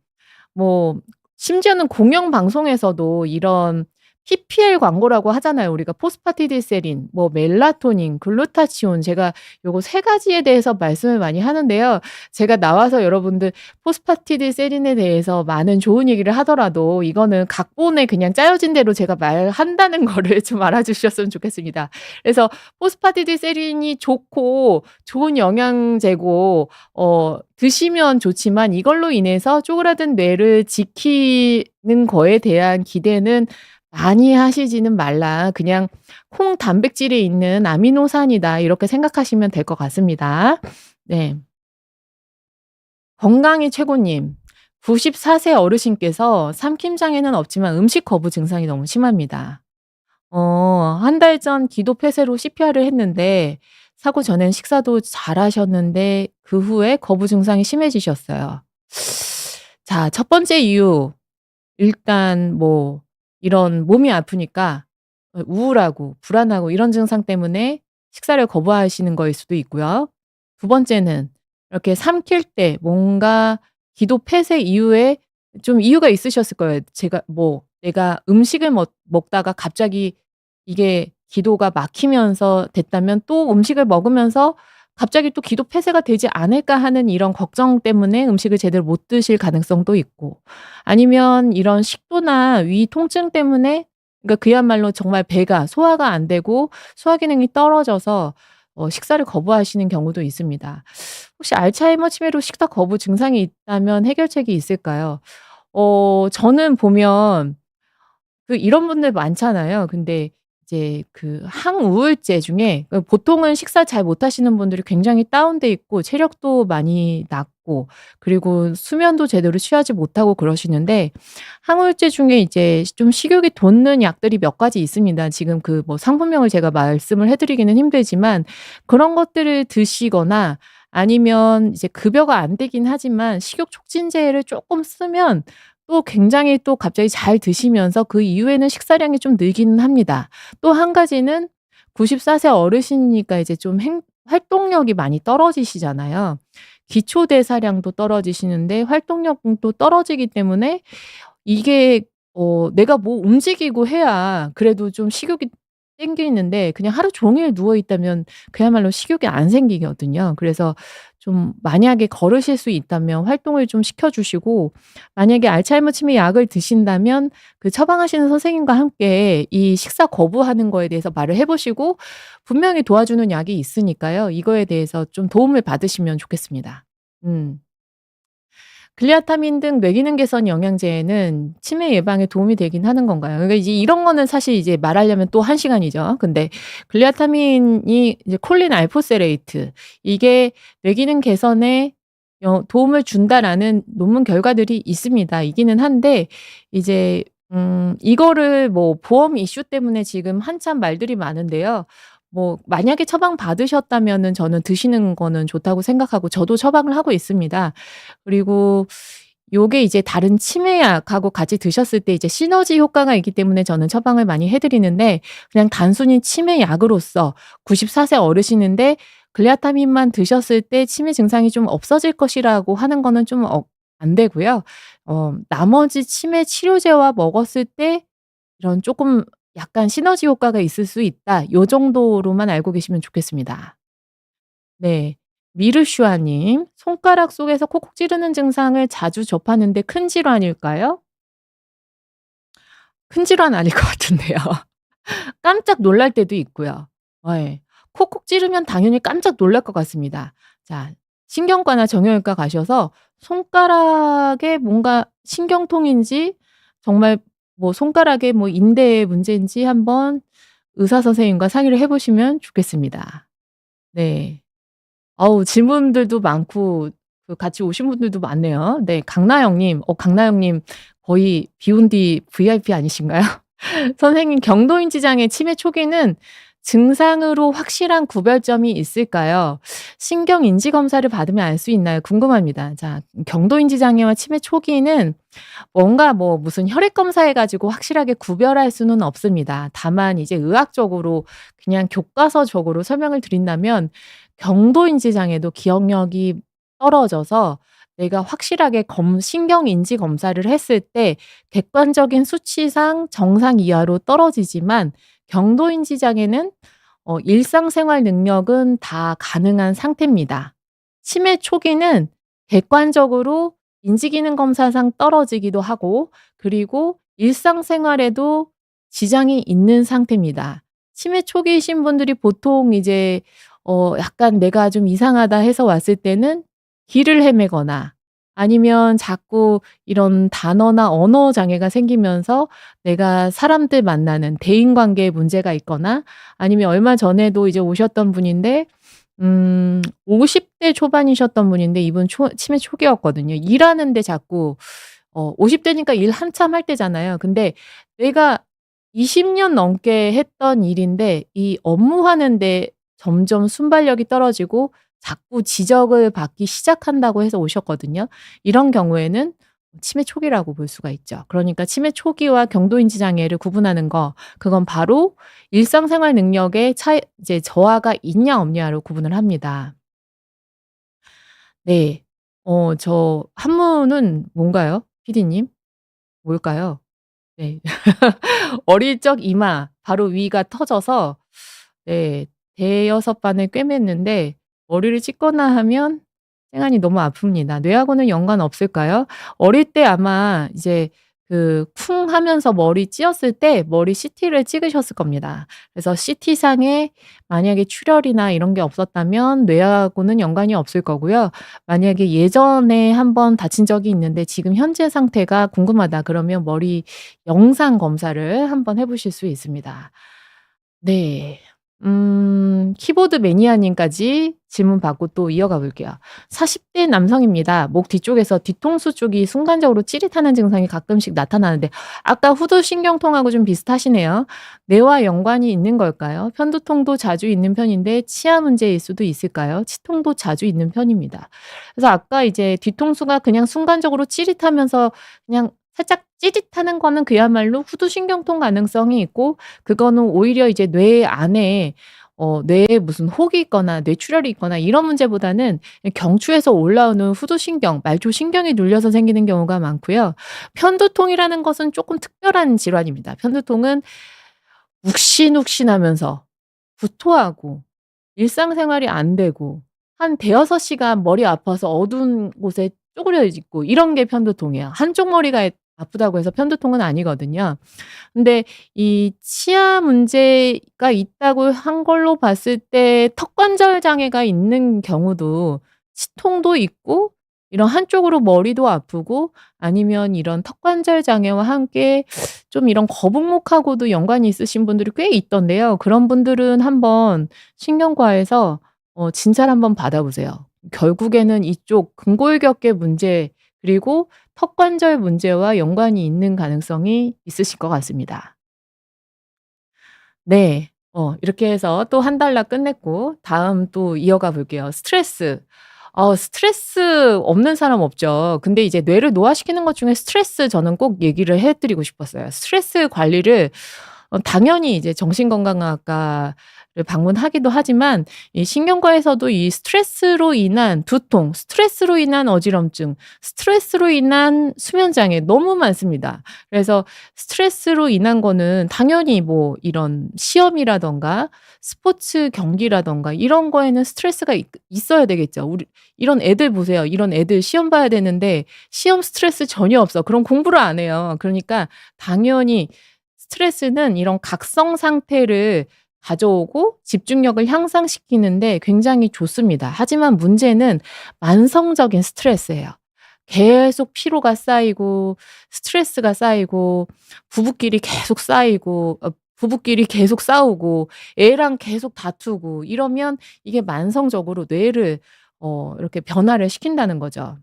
뭐 심지어는 공영 방송에서도 이런 PPL 광고라고 하잖아요. 우리가 포스파티딜세린, 뭐 멜라토닌, 글루타치온, 제가 요거 세 가지에 대해서 말씀을 많이 하는데요. 제가 나와서 여러분들 포스파티딜세린에 대해서 많은 좋은 얘기를 하더라도 이거는 각본에 그냥 짜여진 대로 제가 말한다는 거를 좀 알아주셨으면 좋겠습니다. 그래서 포스파티딜세린이 좋고 좋은 영양제고 드시면 좋지만 이걸로 인해서 쪼그라든 뇌를 지키는 거에 대한 기대는 많이 하시지는 말라. 그냥 '콩 단백질에 있는 아미노산이다.' 이렇게 생각하시면 될 것 같습니다. 네. 건강이 최고님. 94세 어르신께서 삼킴 장애는 없지만 음식 거부 증상이 너무 심합니다. 한 달 전 기도 폐쇄로 CPR을 했는데, 사고 전엔 식사도 잘하셨는데 그 후에 거부 증상이 심해지셨어요. 자, 첫 번째 이유, 일단 뭐 이런 몸이 아프니까 우울하고 불안하고 이런 증상 때문에 식사를 거부하시는 거일 수도 있고요. 두 번째는 이렇게 삼킬 때 뭔가 기도 폐쇄 이후에 좀 이유가 있으셨을 거예요. 제가 뭐 내가 음식을 먹다가 갑자기 이게 기도가 막히면서 됐다면 또 음식을 먹으면서 갑자기 또 '기도 폐쇄가 되지 않을까.' 하는 이런 걱정 때문에 음식을 제대로 못 드실 가능성도 있고, 아니면 이런 식도나 위 통증 때문에, 그러니까 그야말로 정말 배가 소화가 안 되고 소화 기능이 떨어져서 식사를 거부하시는 경우도 있습니다. 혹시 알츠하이머 치매로 식사 거부 증상이 있다면 해결책이 있을까요? 저는 보면 이런 분들 많잖아요. 근데 이제 항우울제 중에 보통은 식사 잘 못하시는 분들이 굉장히 다운돼 있고 체력도 많이 낮고 그리고 수면도 제대로 취하지 못하고 그러시는데, 항우울제 중에 이제 좀 식욕이 돋는 약들이 몇 가지 있습니다. 지금 뭐 상품명을 제가 말씀을 해 드리기는 힘들지만, 그런 것들을 드시거나 아니면 이제 급여가 안 되긴 하지만 식욕 촉진제를 쪼끔 쓰면 또 굉장히 또 갑자기 잘 드시면서 그 이후에는 식사량이 좀 늘기는 합니다. 또 한 가지는 94세 어르신이니까 이제 좀 활동력이 많이 떨어지시잖아요. 기초 대사량도 떨어지시는데 활동력도 떨어지기 때문에 이게 내가 뭐 움직이고 해야 그래도 좀 식욕이 땡기는데, 그냥 하루 종일 누워 있다면 그야말로 식욕이 안 생기거든요. 그래서 좀 만약에 걸으실 수 있다면 활동을 좀 시켜 주시고, 만약에 알츠하이머 치매 약을 드신다면 처방하시는 선생님과 함께 이 식사 거부하는 거에 대해서 말을 해 보시고, 분명히 도와주는 약이 있으니까요. 이거에 대해서 좀 도움을 받으시면 좋겠습니다. 음. 글리아타민 등 뇌기능 개선 영양제는 치매 예방에 도움이 되긴 하는 건가요? 그러니까 이제 이런 거는 사실 이제 말하려면 또 1 시간이죠. 근데 글리아타민이 이제 콜린 알포세레이트, 이게 뇌기능 개선에 도움을 준다라는 논문 결과들이 있습니다. 있기는 한데 이제 이거를 뭐 보험 이슈 때문에 지금 한참 말들이 많은데요. 뭐 만약에 처방 받으셨다면은 저는 드시는 거는 좋다고 생각하고 저도 처방을 하고 있습니다. 그리고 요게 이제 다른 치매약하고 같이 드셨을 때 이제 시너지 효과가 있기 때문에 저는 처방을 많이 해 드리는데, 그냥 단순히 치매약으로서 94세 어르신인데 글리아타민만 드셨을 때 치매 증상이 좀 없어질 것이라고 하는 거는 좀 안 되고요. 나머지 치매 치료제와 먹었을 때 이런 쪼끔 약간 시너지 효과가 있을 수 있다, 요 정도로만 알고 계시면 좋겠습니다. 네. 미르슈아 님. "손가락 속에서 콕콕 찌르는 증상을 자주 접하는데 큰 질환일까요?" 큰 질환 아닐 것 같은데요. 깜짝 놀랄 때도 있고요. 예. 콕콕 찌르면 당연히 깜짝 놀랄 것 같습니다. 자, 신경과나 정형외과 가셔서 손가락에 뭔가 신경통인지, 정말 뭐 손가락에 뭐 인대에 문제인지 한번 의사 선생님과 상의를 해 보시면 좋겠습니다. 네. 어우, 질문들도 많고 같이 오신 분들도 많네요. 네. 강나영 님. 강나영 님 거의 비욘디 VIP 아니신가요? 선생님, 경도인지장의 치매 초기는 증상으로 확실한 구별점이 있을까요? 신경 인지 검사를 받으면 알 수 있나요? 궁금합니다. 자, 경도인지 장애와 치매 초기는 뭔가 뭐 무슨 혈액 검사해 가지고 확실하게 구별할 수는 없습니다. 다만 이제 의학적으로 그냥 교과서적으로 설명을 드린다면, 경도인지 장애도 기억력이 떨어져서 내가 확실하게 신경 인지 검사를 했을 때 객관적인 수치상 정상 이하로 떨어지지만, 경도인지 장애는 일상생활 능력은 다 가능한 상태입니다. 치매 초기는 객관적으로 인지기능 검사상 떨어지기도 하고, 그리고 일상생활에도 지장이 있는 상태입니다. 치매 초기이신 분들이 보통 이제 약간 '내가 좀 이상하다.' 해서 왔을 때는 길을 헤매거나 아니면 자꾸 이런 단어나 언어 장애가 생기면서 내가 사람들 만나는 대인관계에 문제가 있거나, 아니면 얼마 전에도 이제 오셨던 분인데 50대 초반이셨던 분인데 이분 치매 초기였거든요. 일하는데 자꾸 50 대니까 일 한참 할 때잖아요. 근데 내가 20년 넘게 했던 일인데 이 업무하는데 점점 순발력이 떨어지고 자꾸 지적을 받기 시작한다고 해서 오셨거든요. 이런 경우에는 치매 초기라고 볼 수가 있죠. 그러니까 치매 초기와 경도인지 장애를 구분하는 거 그건 바로 일상생활 능력의 차 이제 저하가 있냐 없냐로 구분을 합니다. 네. 저 한문은 뭔가요? 피디님? 뭘까요? 네. 어릴 적 이마 바로 위가 터져서 네 대여섯 반을 꿰맸는데 머리를 찢거나 하면 생안이 너무 아픕니다. 뇌하고는 연관 없을까요? 어릴 때 아마 이제 쿵 하면서 머리 찧었을 때 머리 CT를 찍으셨을 겁니다. 그래서 CT상에 만약에 출혈이나 이런 게 없었다면 뇌하고는 연관이 없을 거고요. 만약에 예전에 한번 다친 적이 있는데 지금 현재 상태가 궁금하다 그러면 머리 영상 검사를 한번 해 보실 수 있습니다. 네. 키보드 매니아님까지 질문 받고 또 이어가 볼게요. 40대 남성입니다. 목 뒤쪽에서 뒤통수 쪽이 순간적으로 찌릿하는 증상이 가끔씩 나타나는데 아까 후두신경통하고 좀 비슷하시네요. 뇌와 연관이 있는 걸까요? 편두통도 자주 있는 편인데 치아 문제일 수도 있을까요? 치통도 자주 있는 편입니다. 그래서 아까 이제 뒤통수가 그냥 순간적으로 찌릿하면서 그냥 살짝 찌릿하는 거는 그야말로 후두신경통 가능성이 있고 그거는 오히려 이제 뇌 안에 뇌에 무슨 혹이 있거나 뇌출혈이 있거나 이런 문제보다는 경추에서 올라오는 후두신경, 말초신경이 눌려서 생기는 경우가 많고요. 편두통이라는 것은 쪼끔 특별한 질환입니다. 편두통은 욱신욱신하면서 구토하고 일상생활이 안 되고 한 대여섯 시간 머리 아파서 어두운 곳에 쪼그려 있고 이런 게 편두통이에요. 한쪽 머리가 아프다고 해서 편두통은 아니거든요. 근데 이 치아 문제가 있다고 한 걸로 봤을 때 턱관절 장애가 있는 경우도 치통도 있고 이런 한쪽으로 머리도 아프고 아니면 이런 턱관절 장애와 함께 좀 이런 거북목하고도 연관이 있으신 분들이 꽤 있던데요. 그런 분들은 한번 신경과에서 진찰 한번 받아 보세요. 결국에는 이쪽 근골격계 문제 그리고 턱관절 문제와 연관이 있는 가능성이 있으실 것 같습니다. 네. 이렇게 해서 또 한 달락 끝냈고 다음 또 이어가 볼게요. 스트레스. 스트레스 없는 사람 없죠. 근데 이제 뇌를 노화시키는 것 중에 스트레스 저는 꼭 얘기를 해 드리고 싶었어요. 스트레스 관리를 당연히 이제 정신건강의학과를 방문하기도 하지만 이 신경과에서도 이 스트레스로 인한 두통, 스트레스로 인한 어지럼증, 스트레스로 인한 수면 장애 너무 많습니다. 그래서 스트레스로 인한 거는 당연히 뭐 이런 시험이라든가 스포츠 경기라든가 이런 거에는 스트레스가 있어야 되겠죠. 우리 이런 애들 보세요. 이런 애들 시험 봐야 되는데 시험 스트레스 전혀 없어. 그럼 공부를 안 해요. 그러니까 당연히 스트레스는 이런 각성 상태를 가져오고 집중력을 향상시키는데 굉장히 좋습니다. 하지만 문제는 만성적인 스트레스예요. 계속 피로가 쌓이고 스트레스가 쌓이고 부부끼리 계속 쌓이고 부부끼리 계속 싸우고 애랑 계속 다투고 이러면 이게 만성적으로 뇌를 이렇게 변화를 시킨다는 거죠.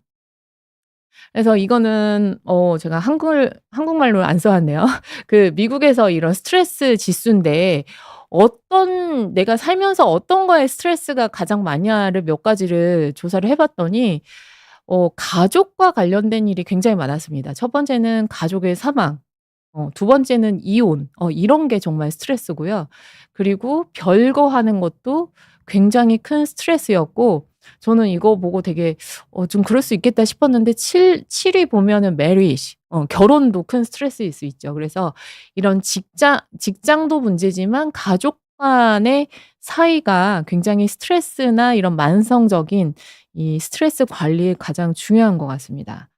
그래서 이거는 제가 한국말로 안 써 왔네요. 미국에서 이런 스트레스 지수인데 내가 살면서 어떤 거에 스트레스가 가장 많냐를 몇 가지를 조사를 해 봤더니 가족과 관련된 일이 굉장히 많았습니다. 첫 번째는 가족의 사망, 두 번째는 이혼 이런 게 정말 스트레스고요. 그리고 별거 하는 것도 굉장히 큰 스트레스였고 저는 이거 보고 되게 좀 그럴 수 있겠다 싶었는데 7위 보면은 marriage 결혼도 큰 스트레스일 수 있죠. 그래서 이런 직장도 문제지만 가족 간의 사이가 굉장히 스트레스나 이런 만성적인 이 스트레스 관리에 가장 중요한 것 같습니다.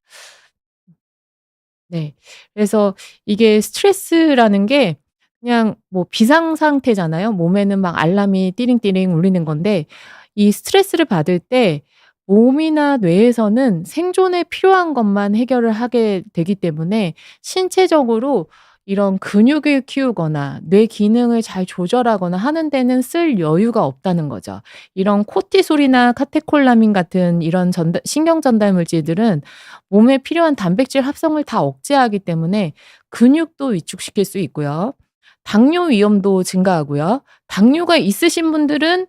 네. 그래서 이게 스트레스라는 게 그냥 뭐 비상 상태잖아요. 몸에는 막 알람이 띠링띠링 울리는 건데 이 스트레스를 받을 때 몸이나 뇌에서는 생존에 필요한 것만 해결을 하게 되기 때문에 신체적으로 이런 근육을 키우거나 뇌 기능을 잘 조절하거나 하는 데는 쓸 여유가 없다는 거죠. 이런 코티솔이나 카테콜라민 같은 이런 신경 전달 물질들은 몸에 필요한 단백질 합성을 다 억제하기 때문에 근육도 위축시킬 수 있고요. 당뇨 위험도 증가하고요. 당뇨가 있으신 분들은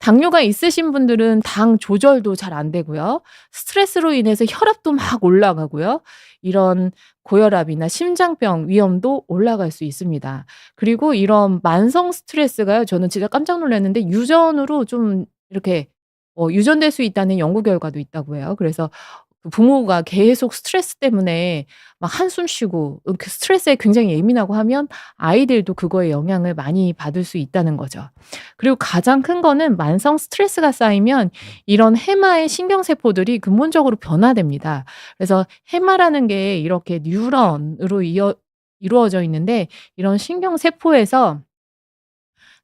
당뇨가 있으신 분들은 당 조절도 잘 안 되고요. 스트레스로 인해서 혈압도 막 올라가고요. 이런 고혈압이나 심장병 위험도 올라갈 수 있습니다. 그리고 이런 만성 스트레스가요. 저는 진짜 깜짝 놀랐는데 유전으로 좀 이렇게 유전될 수 있다는 연구 결과도 있다고 해요. 그래서 그 부모가 계속 스트레스 때문에 막 한숨 쉬고 그 스트레스에 굉장히 예민하고 하면 아이들도 그거에 영향을 많이 받을 수 있다는 거죠. 그리고 가장 큰 거는 만성 스트레스가 쌓이면 이런 해마의 신경세포들이 근본적으로 변화됩니다. 그래서 해마라는 게 이렇게 뉴런으로 이루어져 있는데 이런 신경세포에서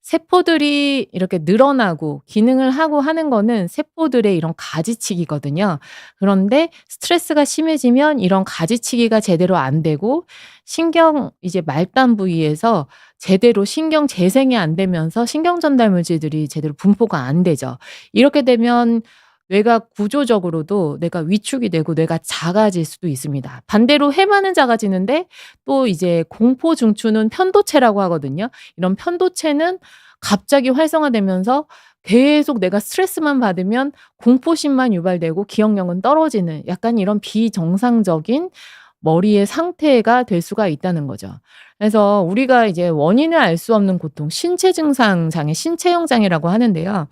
세포들이 이렇게 늘어나고 기능을 하고 하는 거는 세포들의 이런 가지치기거든요. 그런데 스트레스가 심해지면 이런 가지치기가 제대로 안 되고 신경 이제 말단 부위에서 제대로 신경 재생이 안 되면서 신경 전달 물질들이 제대로 분포가 안 되죠. 이렇게 되면 뇌가 구조적으로도 뇌가 위축이 되고 뇌가 작아질 수도 있습니다. 반대로 해마는 작아지는데 또 이제 공포 중추는 편도체라고 하거든요. 이런 편도체는 갑자기 활성화되면서 계속 내가 스트레스만 받으면 공포심만 유발되고 기억력은 떨어지는 약간 이런 비정상적인 머리의 상태가 될 수가 있다는 거죠. 그래서 우리가 이제 원인을 알 수 없는 고통, 신체 증상 장애, 신체형 장애라고 하는데요.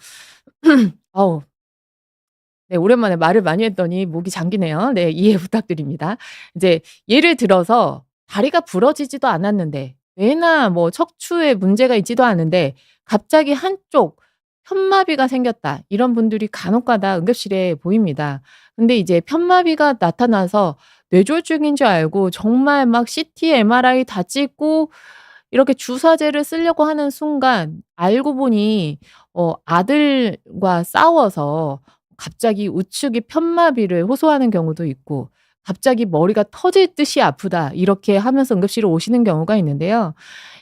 어우, 네, 오랜만에 말을 많이 했더니 목이 잠기네요. 네, 이해 부탁드립니다. 이제 예를 들어서 다리가 부러지지도 않았는데 뇌나 뭐 척추에 문제가 있지도 않은데 갑자기 한쪽 편마비가 생겼다. 이런 분들이 간혹 가다 응급실에 보입니다. 근데 이제 편마비가 나타나서 뇌졸중인 줄 알고 정말 막 CT, MRI 다 찍고 이렇게 주사제를 쓰려고 하는 순간 알고 보니 아들과 싸워서 갑자기 우측이 편마비를 호소하는 경우도 있고 갑자기 머리가 터질 듯이 아프다 이렇게 하면서 응급실에 오시는 경우가 있는데요.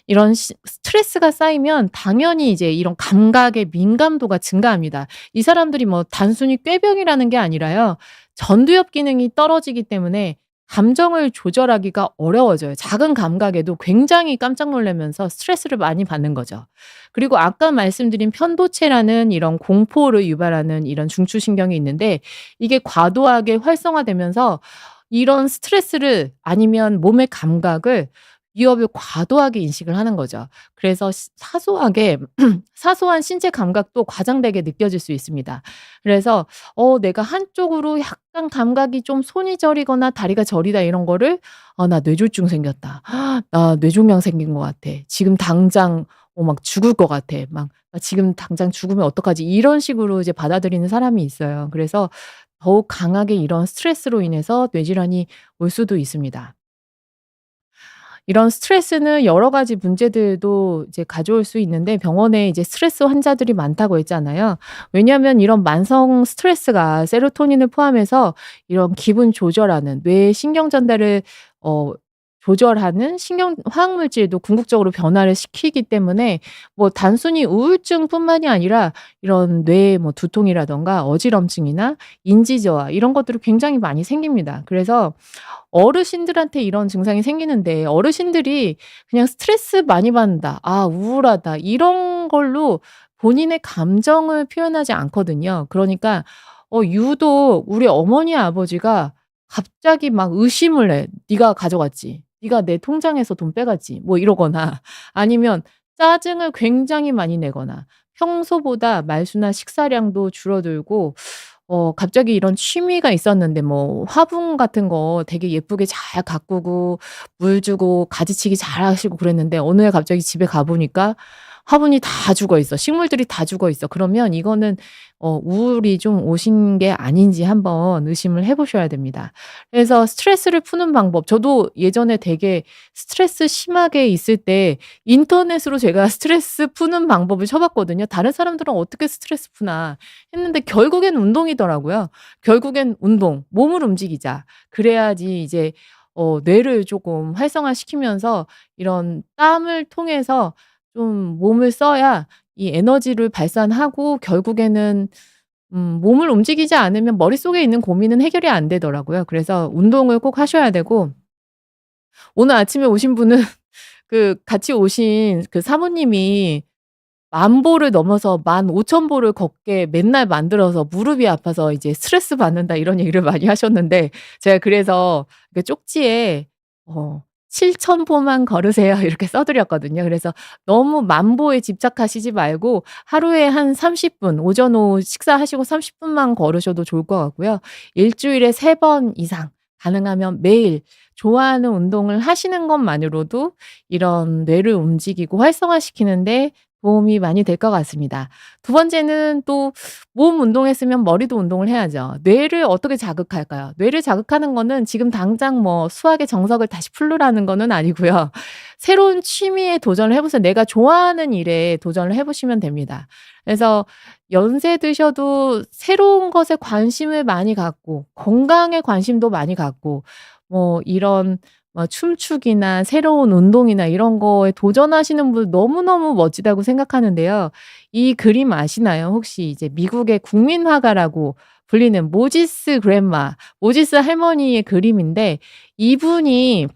이런 스트레스가 쌓이면 당연히 이제 이런 감각의 민감도가 증가합니다. 이 사람들이 뭐 단순히 꾀병이라는 게 아니라요. 전두엽 기능이 떨어지기 때문에 감정을 조절하기가 어려워져요. 작은 감각에도 굉장히 깜짝 놀라면서 스트레스를 많이 받는 거죠. 그리고 아까 말씀드린 편도체라는 이런 공포를 유발하는 이런 중추신경이 있는데 이게 과도하게 활성화되면서 이런 스트레스를 아니면 몸의 감각을 위협을 과도하게 인식을 하는 거죠. 그래서 사소하게 사소한 신체 감각도 과장되게 느껴질 수 있습니다. 그래서 내가 한쪽으로 약간 감각이 좀 손이 저리거나 다리가 저리다 이런 거를 '나 뇌졸중 생겼다. 나 뇌종양 생긴 것 같아. 지금 당장 막 죽을 것 같아. 막 나 지금 당장 죽으면 어떡하지?' 이런 식으로 이제 받아들이는 사람이 있어요. 그래서 더욱 강하게 이런 스트레스로 인해서 뇌질환이 올 수도 있습니다. 이런 스트레스는 여러 가지 문제들도 이제 가져올 수 있는데 병원에 이제 스트레스 환자들이 많다고 했잖아요. 왜냐하면 이런 만성 스트레스가 세로토닌을 포함해서 이런 기분 조절하는 뇌의 신경 전달을 어 조절하는 신경 화학 물질도 궁극적으로 변화를 시키기 때문에 뭐 단순히 우울증뿐만이 아니라 이런 뇌의 뭐 두통이라든가 어지럼증이나 인지저하 이런 것들이 굉장히 많이 생깁니다. 그래서 어르신들한테 이런 증상이 생기는데 어르신들이 그냥 '스트레스 많이 받는다. 아 우울하다.' 이런 걸로 본인의 감정을 표현하지 않거든요. 그러니까 유독 우리 어머니 아버지가 갑자기 막 의심을 해. "네가 가져갔지. 네가 내 통장에서 돈 빼갔지." 뭐 이러거나 아니면 짜증을 굉장히 많이 내거나 평소보다 말수나 식사량도 줄어들고 갑자기 이런 취미가 있었는데 뭐 화분 같은 거 되게 예쁘게 잘 가꾸고 물 주고 가지치기 잘하시고 그랬는데 어느 날 갑자기 집에 가 보니까 화분이 다 죽어 있어. 식물들이 다 죽어 있어. 그러면 이거는 우울이 좀 오신 게 아닌지 한번 의심을 해 보셔야 됩니다. 그래서 스트레스를 푸는 방법 저도 예전에 되게 스트레스 심하게 있을 때 인터넷으로 제가 스트레스 푸는 방법을 쳐 봤거든요. '다른 사람들은 어떻게 스트레스 푸나.' 했는데 결국엔 운동이더라고요. 결국엔 운동, 몸을 움직이자. 그래야지 이제 뇌를 조금 활성화시키면서 이런 땀을 통해서 좀 몸을 써야 이 에너지를 발산하고 결국에는 몸을 움직이지 않으면 머릿속에 있는 고민은 해결이 안 되더라고요. 그래서 운동을 꼭 하셔야 되고 오늘 아침에 오신 분은 그 같이 오신 그 사모님이 10,000 보를 넘어서 15,000 보를 걷게 맨날 만들어서 무릎이 아파서 이제 "스트레스 받는다." 이런 얘기를 많이 하셨는데 제가 그래서 그 쪽지에 어 "7,000 보만 걸으세요." 이렇게 써 드렸거든요. 그래서 너무 10,000 보에 집착하시지 말고 하루에 한 30분 오전 오후 식사하시고 30분만 걸으셔도 좋을 것 같고요. 일 주일에 3번 이상 가능하면 매일 좋아하는 운동을 하시는 것만으로도 이런 뇌를 움직이고 활성화시키는 데 도움이 많이 될 것 같습니다. 두 번째는 또 몸 운동했으면 머리도 운동을 해야죠. 뇌를 어떻게 자극할까요? 뇌를 자극하는 거는 지금 당장 뭐 수학의 정석을 다시 풀으라는 거는 아니고요. 새로운 취미에 도전을 해 보세요. 내가 좋아하는 일에 도전을 해 보시면 됩니다. 그래서 연세 드셔도 새로운 것에 관심을 많이 갖고 건강에 관심도 많이 갖고 뭐 이런 춤추기나 새로운 운동이나 이런 거에 도전하시는 분 너무너무 멋지다고 생각하는데요. 이 그림 아시나요? 혹시 이제 미국의 국민 화가라고 불리는 모지스 그랜마, 모지스 할머니의 그림인데 이분이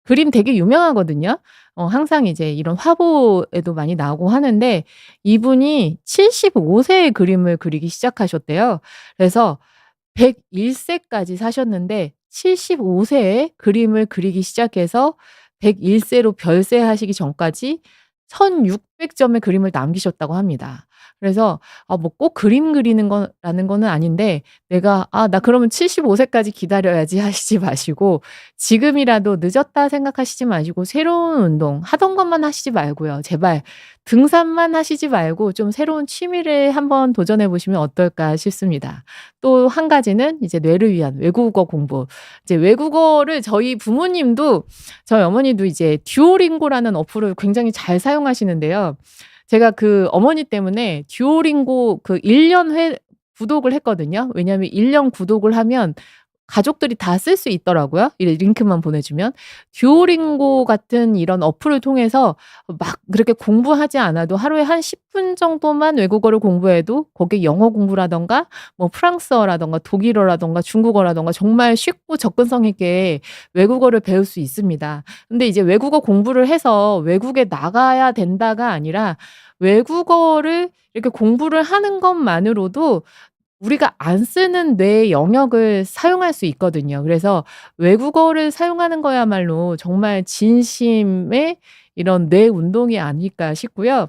그림 되게 유명하거든요. 항상 이제 이런 화보에도 많이 나오고 하는데 이분이 75 세에 그림을 그리기 시작하셨대요. 그래서 101 세까지 사셨는데 75 세에 그림을 그리기 시작해서 101 세로 별세하시기 전까지 1,600 점의 그림을 남기셨다고 합니다. 그래서 뭐 꼭 그림 그리는 거라는 거는 아닌데 내가 '아 나 그러면 75 세까지 기다려야지.' 하시지 마시고 지금이라도 늦었다 생각하시지 마시고 새로운 운동 하던 것만 하시지 말고요. 제발 등산만 하시지 말고 좀 새로운 취미를 한번 도전해 보시면 어떨까 싶습니다. 또 한 가지는 이제 뇌를 위한 외국어 공부. 이제 외국어를 저희 부모님도 저희 어머니도 이제 듀오링고라는 어플을 굉장히 잘 사용하시는데요. 제가 그 어머니 때문에 듀오링고 그 1년 회 구독을 했거든요. 왜냐하면 1년 구독을 하면 가족들이 다 쓸 수 있더라고요, 이 링크만 보내주면. 듀오링고 같은 이런 어플을 통해서 막 그렇게 공부하지 않아도 하루에 한 10분 정도만 외국어를 공부해도 거기에 영어 공부라든가 뭐 프랑스어라든가 독일어라든가 중국어라든가 정말 쉽고 접근성 있게 외국어를 배울 수 있습니다. 근데 이제 외국어 공부를 해서 외국에 나가야 된다가 아니라 외국어를 이렇게 공부를 하는 것만으로도 우리가 안 쓰는 뇌의 영역을 사용할 수 있거든요. 그래서 외국어를 사용하는 거야말로 정말 진심의 이런 뇌 운동이 아닐까 싶고요.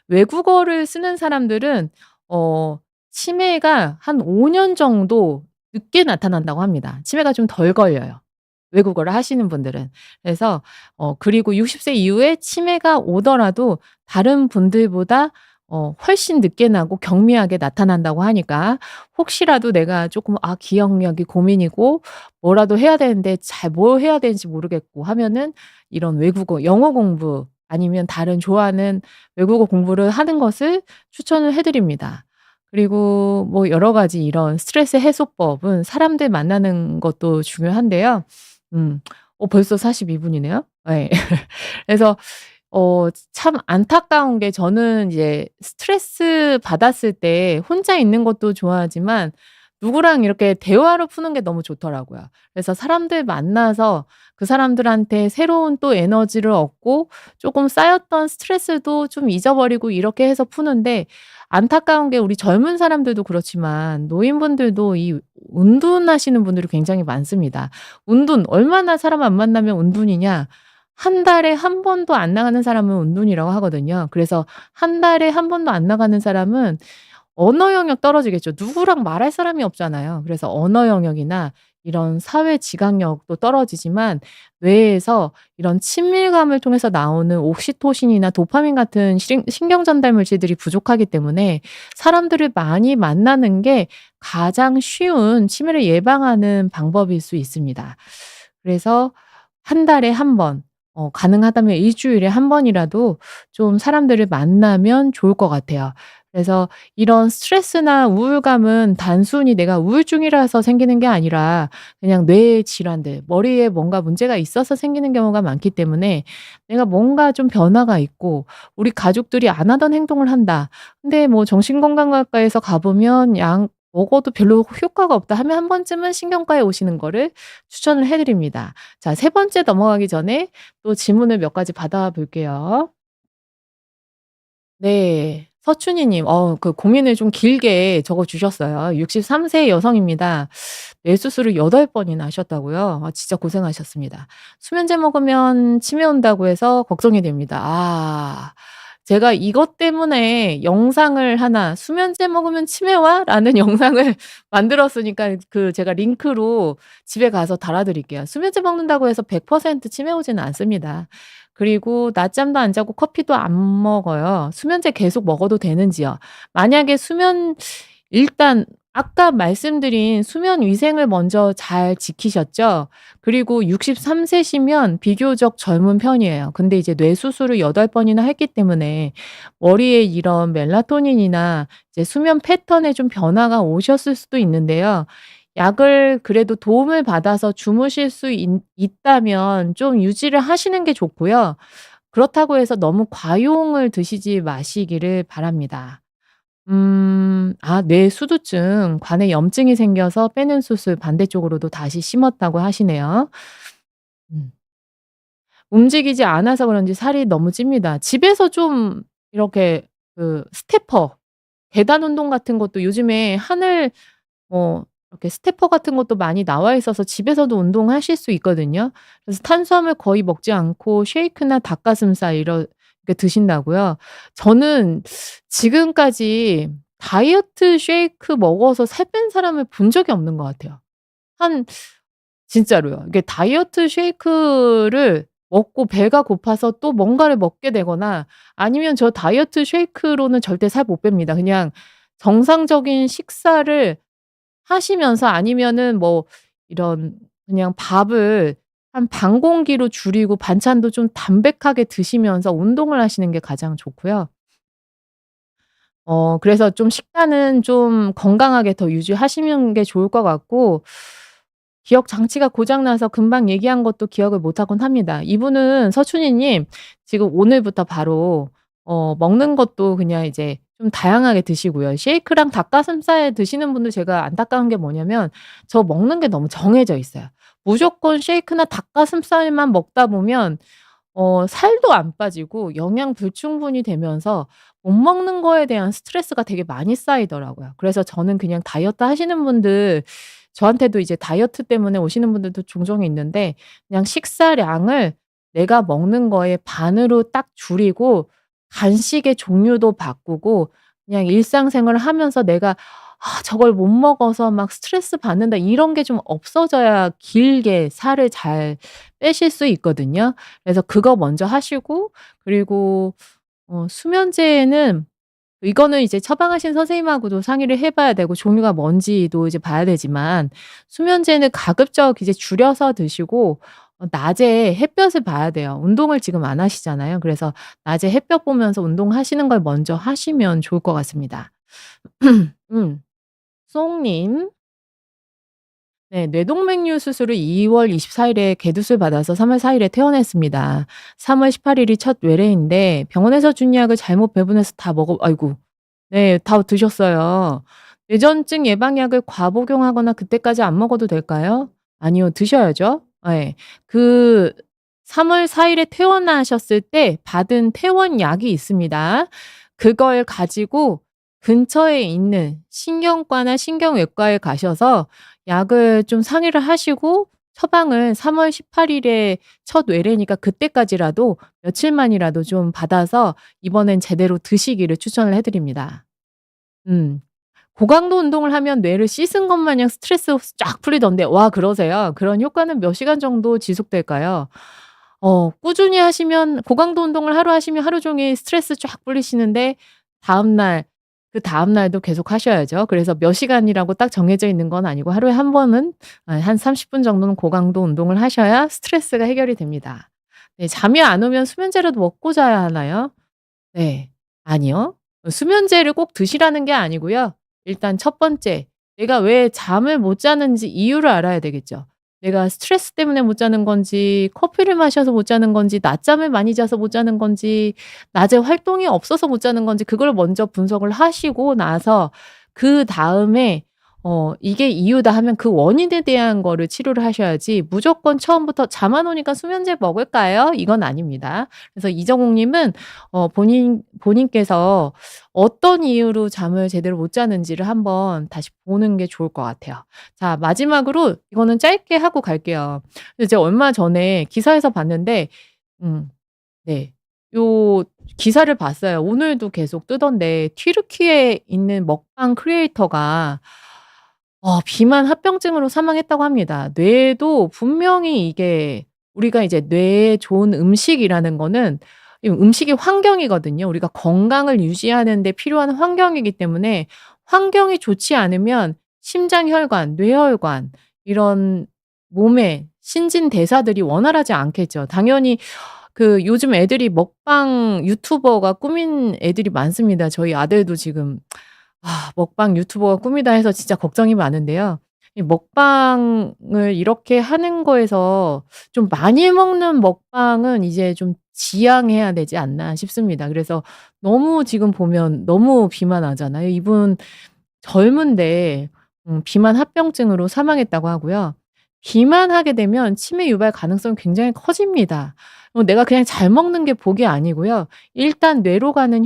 외국어를 쓰는 사람들은 치매가 한 5년 정도 늦게 나타난다고 합니다. 치매가 좀 덜 걸려요, 외국어를 하시는 분들은. 그래서 그리고 60세 이후에 치매가 오더라도 다른 분들보다 훨씬 늦게 나고 경미하게 나타난다고 하니까 혹시라도 내가 쪼끔 기억력이 고민이고 뭐라도 해야 되는데 잘 뭘 해야 되는지 모르겠고 하면은 이런 외국어, 영어 공부 아니면 다른 좋아하는 외국어 공부를 하는 것을 추천을 해 드립니다. 그리고 뭐 여러 가지 이런 스트레스 해소법은 사람들 만나는 것도 중요한데요. 음. 벌써 42 분이네요. 예. 그래서 참 안타까운 게 저는 이제 스트레스 받았을 때 혼자 있는 것도 좋아하지만 누구랑 이렇게 대화로 푸는 게 너무 좋더라고요. 그래서 사람들 만나서 그 사람들한테 새로운 또 에너지를 얻고 쪼끔 쌓였던 스트레스도 좀 잊어버리고 이렇게 해서 푸는데 안타까운 게 우리 젊은 사람들도 그렇지만 노인분들도 이 운둔하시는 분들이 굉장히 많습니다. 운둔 얼마나 사람 안 만나면 운둔이냐. 한 달에 한 번도 안 나가는 사람은 운둔이라고 하거든요. 그래서 한 달에 한 번도 안 나가는 사람은 언어 영역 떨어지겠죠. 누구랑 말할 사람이 없잖아요. 그래서 언어 영역이나 이런 사회 지각력도 떨어지지만 뇌에서 이런 친밀감을 통해서 나오는 옥시토신이나 도파민 같은 신경 전달 물질들이 부족하기 때문에 사람들을 많이 만나는 게 가장 쉬운 치매를 예방하는 방법일 수 있습니다. 그래서 한 달에 한 번 가능하다면 일 주일에 한 번이라도 좀 사람들을 만나면 좋을 것 같아요. 그래서 이런 스트레스나 우울감은 단순히 내가 우울증이라서 생기는 게 아니라 그냥 뇌의 질환들, 머리에 뭔가 문제가 있어서 생기는 경우가 많기 때문에 내가 뭔가 좀 변화가 있고 우리 가족들이 안 하던 행동을 한다. 근데 뭐 정신건강학과에서 가 보면 약 먹어도 별로 효과가 없다 하면 한 번쯤은 신경과에 오시는 거를 추천을 해 드립니다. 자, 세 번째 넘어가기 전에 또 질문을 몇 가지 받아 볼게요. 네. 서춘희 님 그 고민을 좀 길게 적어 주셨어요. 63세 여성입니다. 뇌수술을 8 번이나 하셨다고요? 아 진짜 고생하셨습니다. 수면제 먹으면 치매 온다고 해서 걱정이 됩니다. 아. 제가 이것 때문에 영상을 하나 "수면제 먹으면 치매 와?"라는 영상을 만들었으니까 제가 링크로 집에 가서 달아 드릴게요. 수면제 먹는다고 해서 100% 치매 오지는 않습니다. 그리고 낮잠도 안 자고 커피도 안 먹어요. 수면제 계속 먹어도 되는지요? 만약에 일단 아까 말씀드린 수면 위생을 먼저 잘 지키셨죠? 그리고 63 세시면 비교적 젊은 편이에요. 근데 이제 뇌수술을 8 번이나 했기 때문에 머리에 이런 멜라토닌이나 이제 수면 패턴에 좀 변화가 오셨을 수도 있는데요. 약을 그래도 도움을 받아서 주무실 수 있다면 좀 유지를 하시는 게 좋고요. 그렇다고 해서 너무 과용을 드시지 마시기를 바랍니다. 뇌수두증, 관에 염증이 생겨서 빼는 수술 반대쪽으로도 다시 심었다고 하시네요. 음. 움직이지 않아서 그런지 살이 너무 찝니다. 집에서 좀 이렇게 스태퍼, 계단 운동 같은 것도 요즘에 이렇게 스태퍼 같은 것도 많이 나와 있어서 집에서도 운동하실 수 있거든요. 그래서 탄수화물 거의 먹지 않고 쉐이크나 닭가슴살 이렇게 드신다고요? 저는 지금까지 다이어트 쉐이크 먹어서 살 뺀 사람을 본 적이 없는 것 같아요. 한 진짜로요. 이게 다이어트 쉐이크를 먹고 배가 고파서 또 뭔가를 먹게 되거나 아니면 저 다이어트 쉐이크로는 절대 살 못 뺍니다. 그냥 정상적인 식사를 하시면서 아니면은 뭐 이런 그냥 밥을 한 반 공기로 줄이고 반찬도 좀 담백하게 드시면서 운동을 하시는 게 가장 좋고요. 그래서 좀 식단은 좀 건강하게 더 유지하시는 게 좋을 것 같고 기억 장치가 고장 나서 금방 얘기한 것도 기억을 못 하곤 합니다. 이분은 서춘희 님 지금 오늘부터 바로 먹는 것도 그냥 이제 좀 다양하게 드시고요. 쉐이크랑 닭가슴살 드시는 분들 제가 안타까운 게 뭐냐면 저 먹는 게 너무 정해져 있어요. 무조건 쉐이크나 닭가슴살만 먹다 보면 살도 안 빠지고 영양 불충분이 되면서 못 먹는 거에 대한 스트레스가 되게 많이 쌓이더라고요. 그래서 저는 그냥 다이어트 하시는 분들 저한테도 이제 다이어트 때문에 오시는 분들도 종종 있는데 그냥 식사량을 내가 먹는 거의 반으로 딱 줄이고 간식의 종류도 바꾸고 그냥 일상생활을 하면서 내가 '아 저걸 못 먹어서 막 스트레스 받는다.' 이런 게 좀 없어져야 길게 살을 잘 빼실 수 있거든요. 그래서 그거 먼저 하시고 그리고 수면제는 이거는 이제 처방하신 선생님하고도 상의를 해 봐야 되고 종류가 뭔지도 이제 봐야 되지만 수면제는 가급적 이제 줄여서 드시고 낮에 햇볕을 봐야 돼요. 운동을 지금 안 하시잖아요. 그래서 낮에 햇볕 보면서 운동하시는 걸 먼저 하시면 좋을 것 같습니다. 음. 송 님. 네. 뇌동맥류 수술을 2월 24 일에 개두술 받아서 3월 4 일에 퇴원했습니다. 3월 18 일이 첫 외래인데 병원에서 준 약을 잘못 배분해서 다 아이고. 네. 다 드셨어요. 뇌전증 예방약을 과복용하거나 그때까지 안 먹어도 될까요? 아니요. 드셔야죠. 예. 그 3월 4 일에 퇴원하셨을 때 받은 퇴원약이 있습니다. 그걸 가지고 근처에 있는 신경과나 신경외과에 가셔서 약을 좀 상의를 하시고 처방을 3월 18 일에 첫 외래니까 그때까지라도 며칠만이라도 좀 받아서 이번엔 제대로 드시기를 추천을 해 드립니다. 음. 고강도 운동을 하면 뇌를 씻은 것 마냥 스트레스 쫙 풀리던데 와 그러세요? 그런 효과는 몇 시간 정도 지속될까요? 꾸준히 하시면 고강도 운동을 하루 하시면 하루 종일 스트레스 쫙 풀리시는데 다음날 그다음 날도 계속 하셔야죠. 그래서 몇 시간이라고 딱 정해져 있는 건 아니고 하루에 한 번은 한 30분 정도는 고강도 운동을 하셔야 스트레스가 해결이 됩니다. 네 잠이 안 오면 수면제라도 먹고 자야 하나요? 네. 아니요. 수면제를 꼭 드시라는 게 아니고요. 일단 첫 번째 내가 왜 잠을 못 자는지 이유를 알아야 되겠죠. 내가 스트레스 때문에 못 자는 건지 커피를 마셔서 못 자는 건지 낮잠을 많이 자서 못 자는 건지 낮에 활동이 없어서 못 자는 건지 그걸 먼저 분석을 하시고 나서 그다음에 이게 이유다 하면 그 원인에 대한 거를 치료를 하셔야지 무조건 처음부터 "잠 안 오니까 수면제 먹을까요?" 이건 아닙니다. 그래서 이정욱 님은 본인께서 어떤 이유로 잠을 제대로 못 자는지를 한번 다시 보는 게 좋을 것 같아요. 자, 마지막으로 이거는 짧게 하고 갈게요. 이제 얼마 전에 기사에서 봤는데 음 네. 요 기사를 봤어요. 오늘도 계속 뜨던데 튀르키예에 있는 먹방 크리에이터가 비만 합병증으로 사망했다고 합니다. 뇌도 분명히 이게 우리가 이제 뇌에 좋은 음식이라는 거는 이 음식이 환경이거든요. 우리가 건강을 유지하는 데 필요한 환경이기 때문에 환경이 좋지 않으면 심장혈관, 뇌혈관 이런 몸의 신진대사들이 원활하지 않겠죠. 당연히 요즘 애들이 먹방 유튜버가 꿈인 애들이 많습니다. 저희 아들도 지금 먹방 유튜버가 꿈이다 해서 진짜 걱정이 많은데요. 이 먹방을 이렇게 하는 거에서 좀 많이 먹는 먹방은 이제 좀 지양해야 되지 않나 싶습니다. 그래서 너무 지금 보면 너무 비만하잖아요. 이분 젊은데 비만 합병증으로 사망했다고 하고요. 비만하게 되면 치매 유발 가능성이 굉장히 커집니다. 내가 그냥 잘 먹는 게 복이 아니고요. 일단 뇌로 가는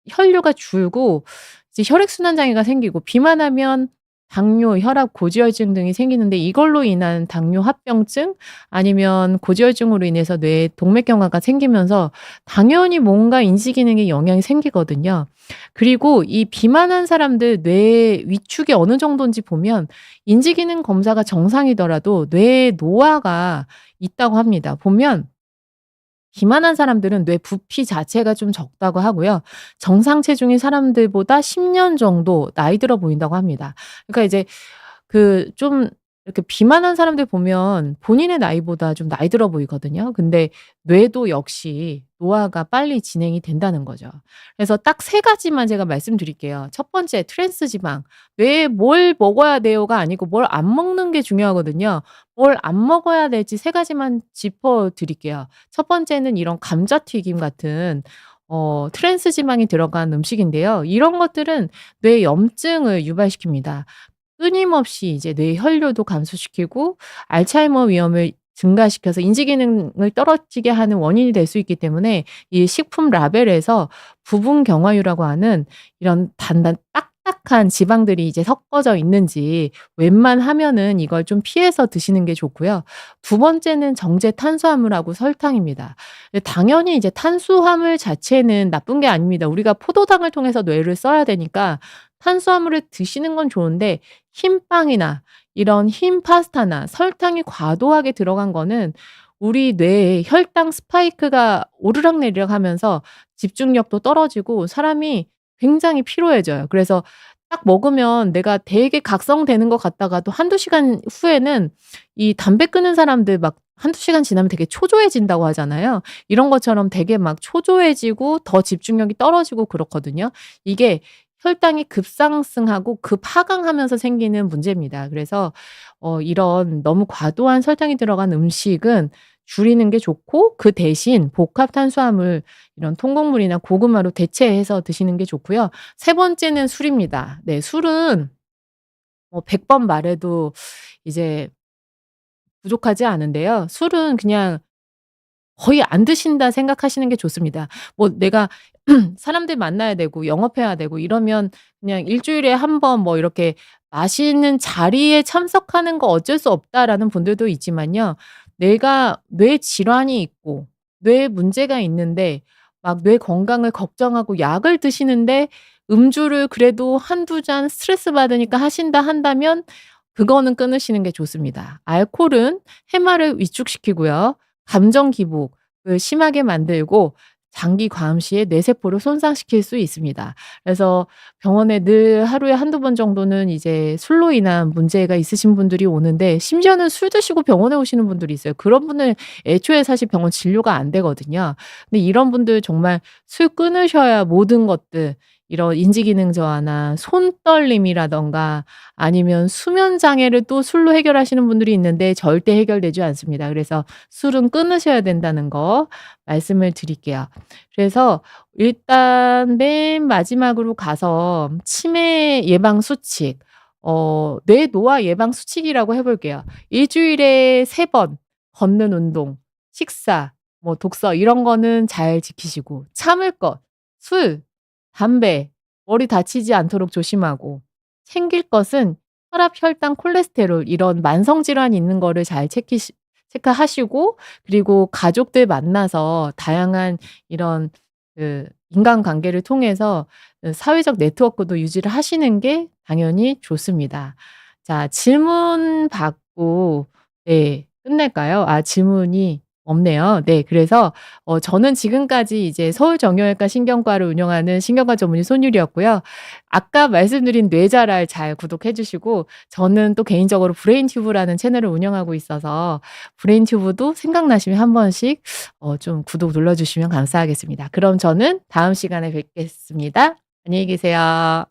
혈류가 줄고 이제 혈액순환 장애가 생기고 비만하면 당뇨, 혈압, 고지혈증 등이 생기는데 이걸로 인한 당뇨 합병증 아니면 고지혈증으로 인해서 뇌에 동맥경화가 생기면서 당연히 뭔가 인지 기능에 영향이 생기거든요. 그리고 이 비만한 사람들 뇌 위축이 어느 정도인지 보면 인지 기능 검사가 정상이더라도 뇌에 노화가 있다고 합니다. 보면 비만한 사람들은 뇌 부피 자체가 좀 적다고 하고요. 정상 체중인 사람들보다 10년 정도 나이 들어 보인다고 합니다. 그러니까 이제 좀 이렇게 비만한 사람들 보면 본인의 나이보다 좀 나이 들어 보이거든요. 근데 뇌도 역시 노화가 빨리 진행이 된다는 거죠. 그래서 딱 세 가지만 제가 말씀드릴게요. 첫 번째 트랜스 지방. 뇌에 뭘 먹어야 돼요가 아니고 뭘 안 먹는 게 중요하거든요. 뭘 안 먹어야 될지 세 가지만 짚어 드릴게요. 첫 번째는 이런 감자튀김 같은 트랜스 지방이 들어간 음식인데요. 이런 것들은 뇌 염증을 유발시킵니다. 끊임없이 이제 뇌 혈류도 감소시키고 알츠하이머 위험을 증가시켜서 인지 기능을 떨어지게 하는 원인이 될 수 있기 때문에 이 식품 라벨에서 부분 경화유라고 하는 이런 단단 딱딱한 지방들이 이제 섞어져 있는지 웬만하면은 이걸 좀 피해서 드시는 게 좋고요. 두 번째는 정제 탄수화물하고 설탕입니다. 당연히 이제 탄수화물 자체는 나쁜 게 아닙니다. 우리가 포도당을 통해서 뇌를 써야 되니까 탄수화물을 드시는 건 좋은데 흰 빵이나 이런 흰 파스타나 설탕이 과도하게 들어간 거는 우리 뇌에 혈당 스파이크가 오르락내리락 하면서 집중력도 떨어지고 사람이 굉장히 피로해져요. 그래서 딱 먹으면 내가 되게 각성되는 것 같다가도 한두 시간 후에는 이 담배 끊는 사람들 막 한두 시간 지나면 되게 초조해진다고 하잖아요. 이런 것처럼 되게 막 초조해지고 더 집중력이 떨어지고 그렇거든요. 이게 혈당이 급상승하고 급하강하면서 생기는 문제입니다. 그래서 이런 너무 과도한 설탕이 들어간 음식은 줄이는 게 좋고 그 대신 복합 탄수화물 이런 통곡물이나 고구마로 대체해서 드시는 게 좋고요. 세 번째는 술입니다. 네, 술은 100번 말해도 이제 부족하지 않은데요. 술은 그냥 거의 안 드신다 생각하시는 게 좋습니다. 뭐 내가 사람들 만나야 되고 영업해야 되고 이러면 그냥 일 주일에 한 번 뭐 이렇게 마시는 자리에 참석하는 거 어쩔 수 없다라는 분들도 있지만요. 내가 뇌 질환이 있고 뇌에 문제가 있는데 막 뇌 건강을 걱정하고 약을 드시는데 음주를 그래도 한두 잔 스트레스 받으니까 하신다 한다면 그거는 끊으시는 게 좋습니다. 알코올은 해마를 위축시키고요. 감정 기복을 심하게 만들고 장기 과음 시에 뇌세포를 손상시킬 수 있습니다. 그래서 병원에 늘 하루에 한두 번 정도는 이제 술로 인한 문제가 있으신 분들이 오는데 심지어는 술 드시고 병원에 오시는 분들이 있어요. 그런 분은 애초에 사실 병원 진료가 안 되거든요. 근데 이런 분들 정말 술 끊으셔야 모든 것들 이런 인지기능 저하나 손떨림이라든가 아니면 수면 장애를 또 술로 해결하시는 분들이 있는데 절대 해결되지 않습니다. 그래서 술은 끊으셔야 된다는 거 말씀을 드릴게요. 그래서 일단 맨 마지막으로 가서 치매 예방 수칙 뇌 노화 예방 수칙이라고 해 볼게요. 일 주일에 3번 걷는 운동, 식사, 뭐 독서 이런 거는 잘 지키시고 참을 것, 술, 담배, 머리 다치지 않도록 조심하고 챙길 것은 혈압, 혈당, 콜레스테롤 이런 만성 질환이 있는 거를 잘 체크하시고 그리고 가족들 만나서 다양한 이런 인간관계를 통해서 사회적 네트워크도 유지를 하시는 게 당연히 좋습니다. 자, 질문 받고 네, 끝낼까요? 아, 질문이 없네요. 네, 그래서 저는 지금까지 이제 서울정형외과 신경과를 운영하는 신경과 전문의 손유리였고요. 아까 말씀드린 뇌자랄 잘 구독해 주시고 저는 또 개인적으로 브레인튜브라는 채널을 운영하고 있어서 브레인튜브도 생각나시면 한 번씩 좀 구독 눌러 주시면 감사하겠습니다. 그럼 저는 다음 시간에 뵙겠습니다. 안녕히 계세요.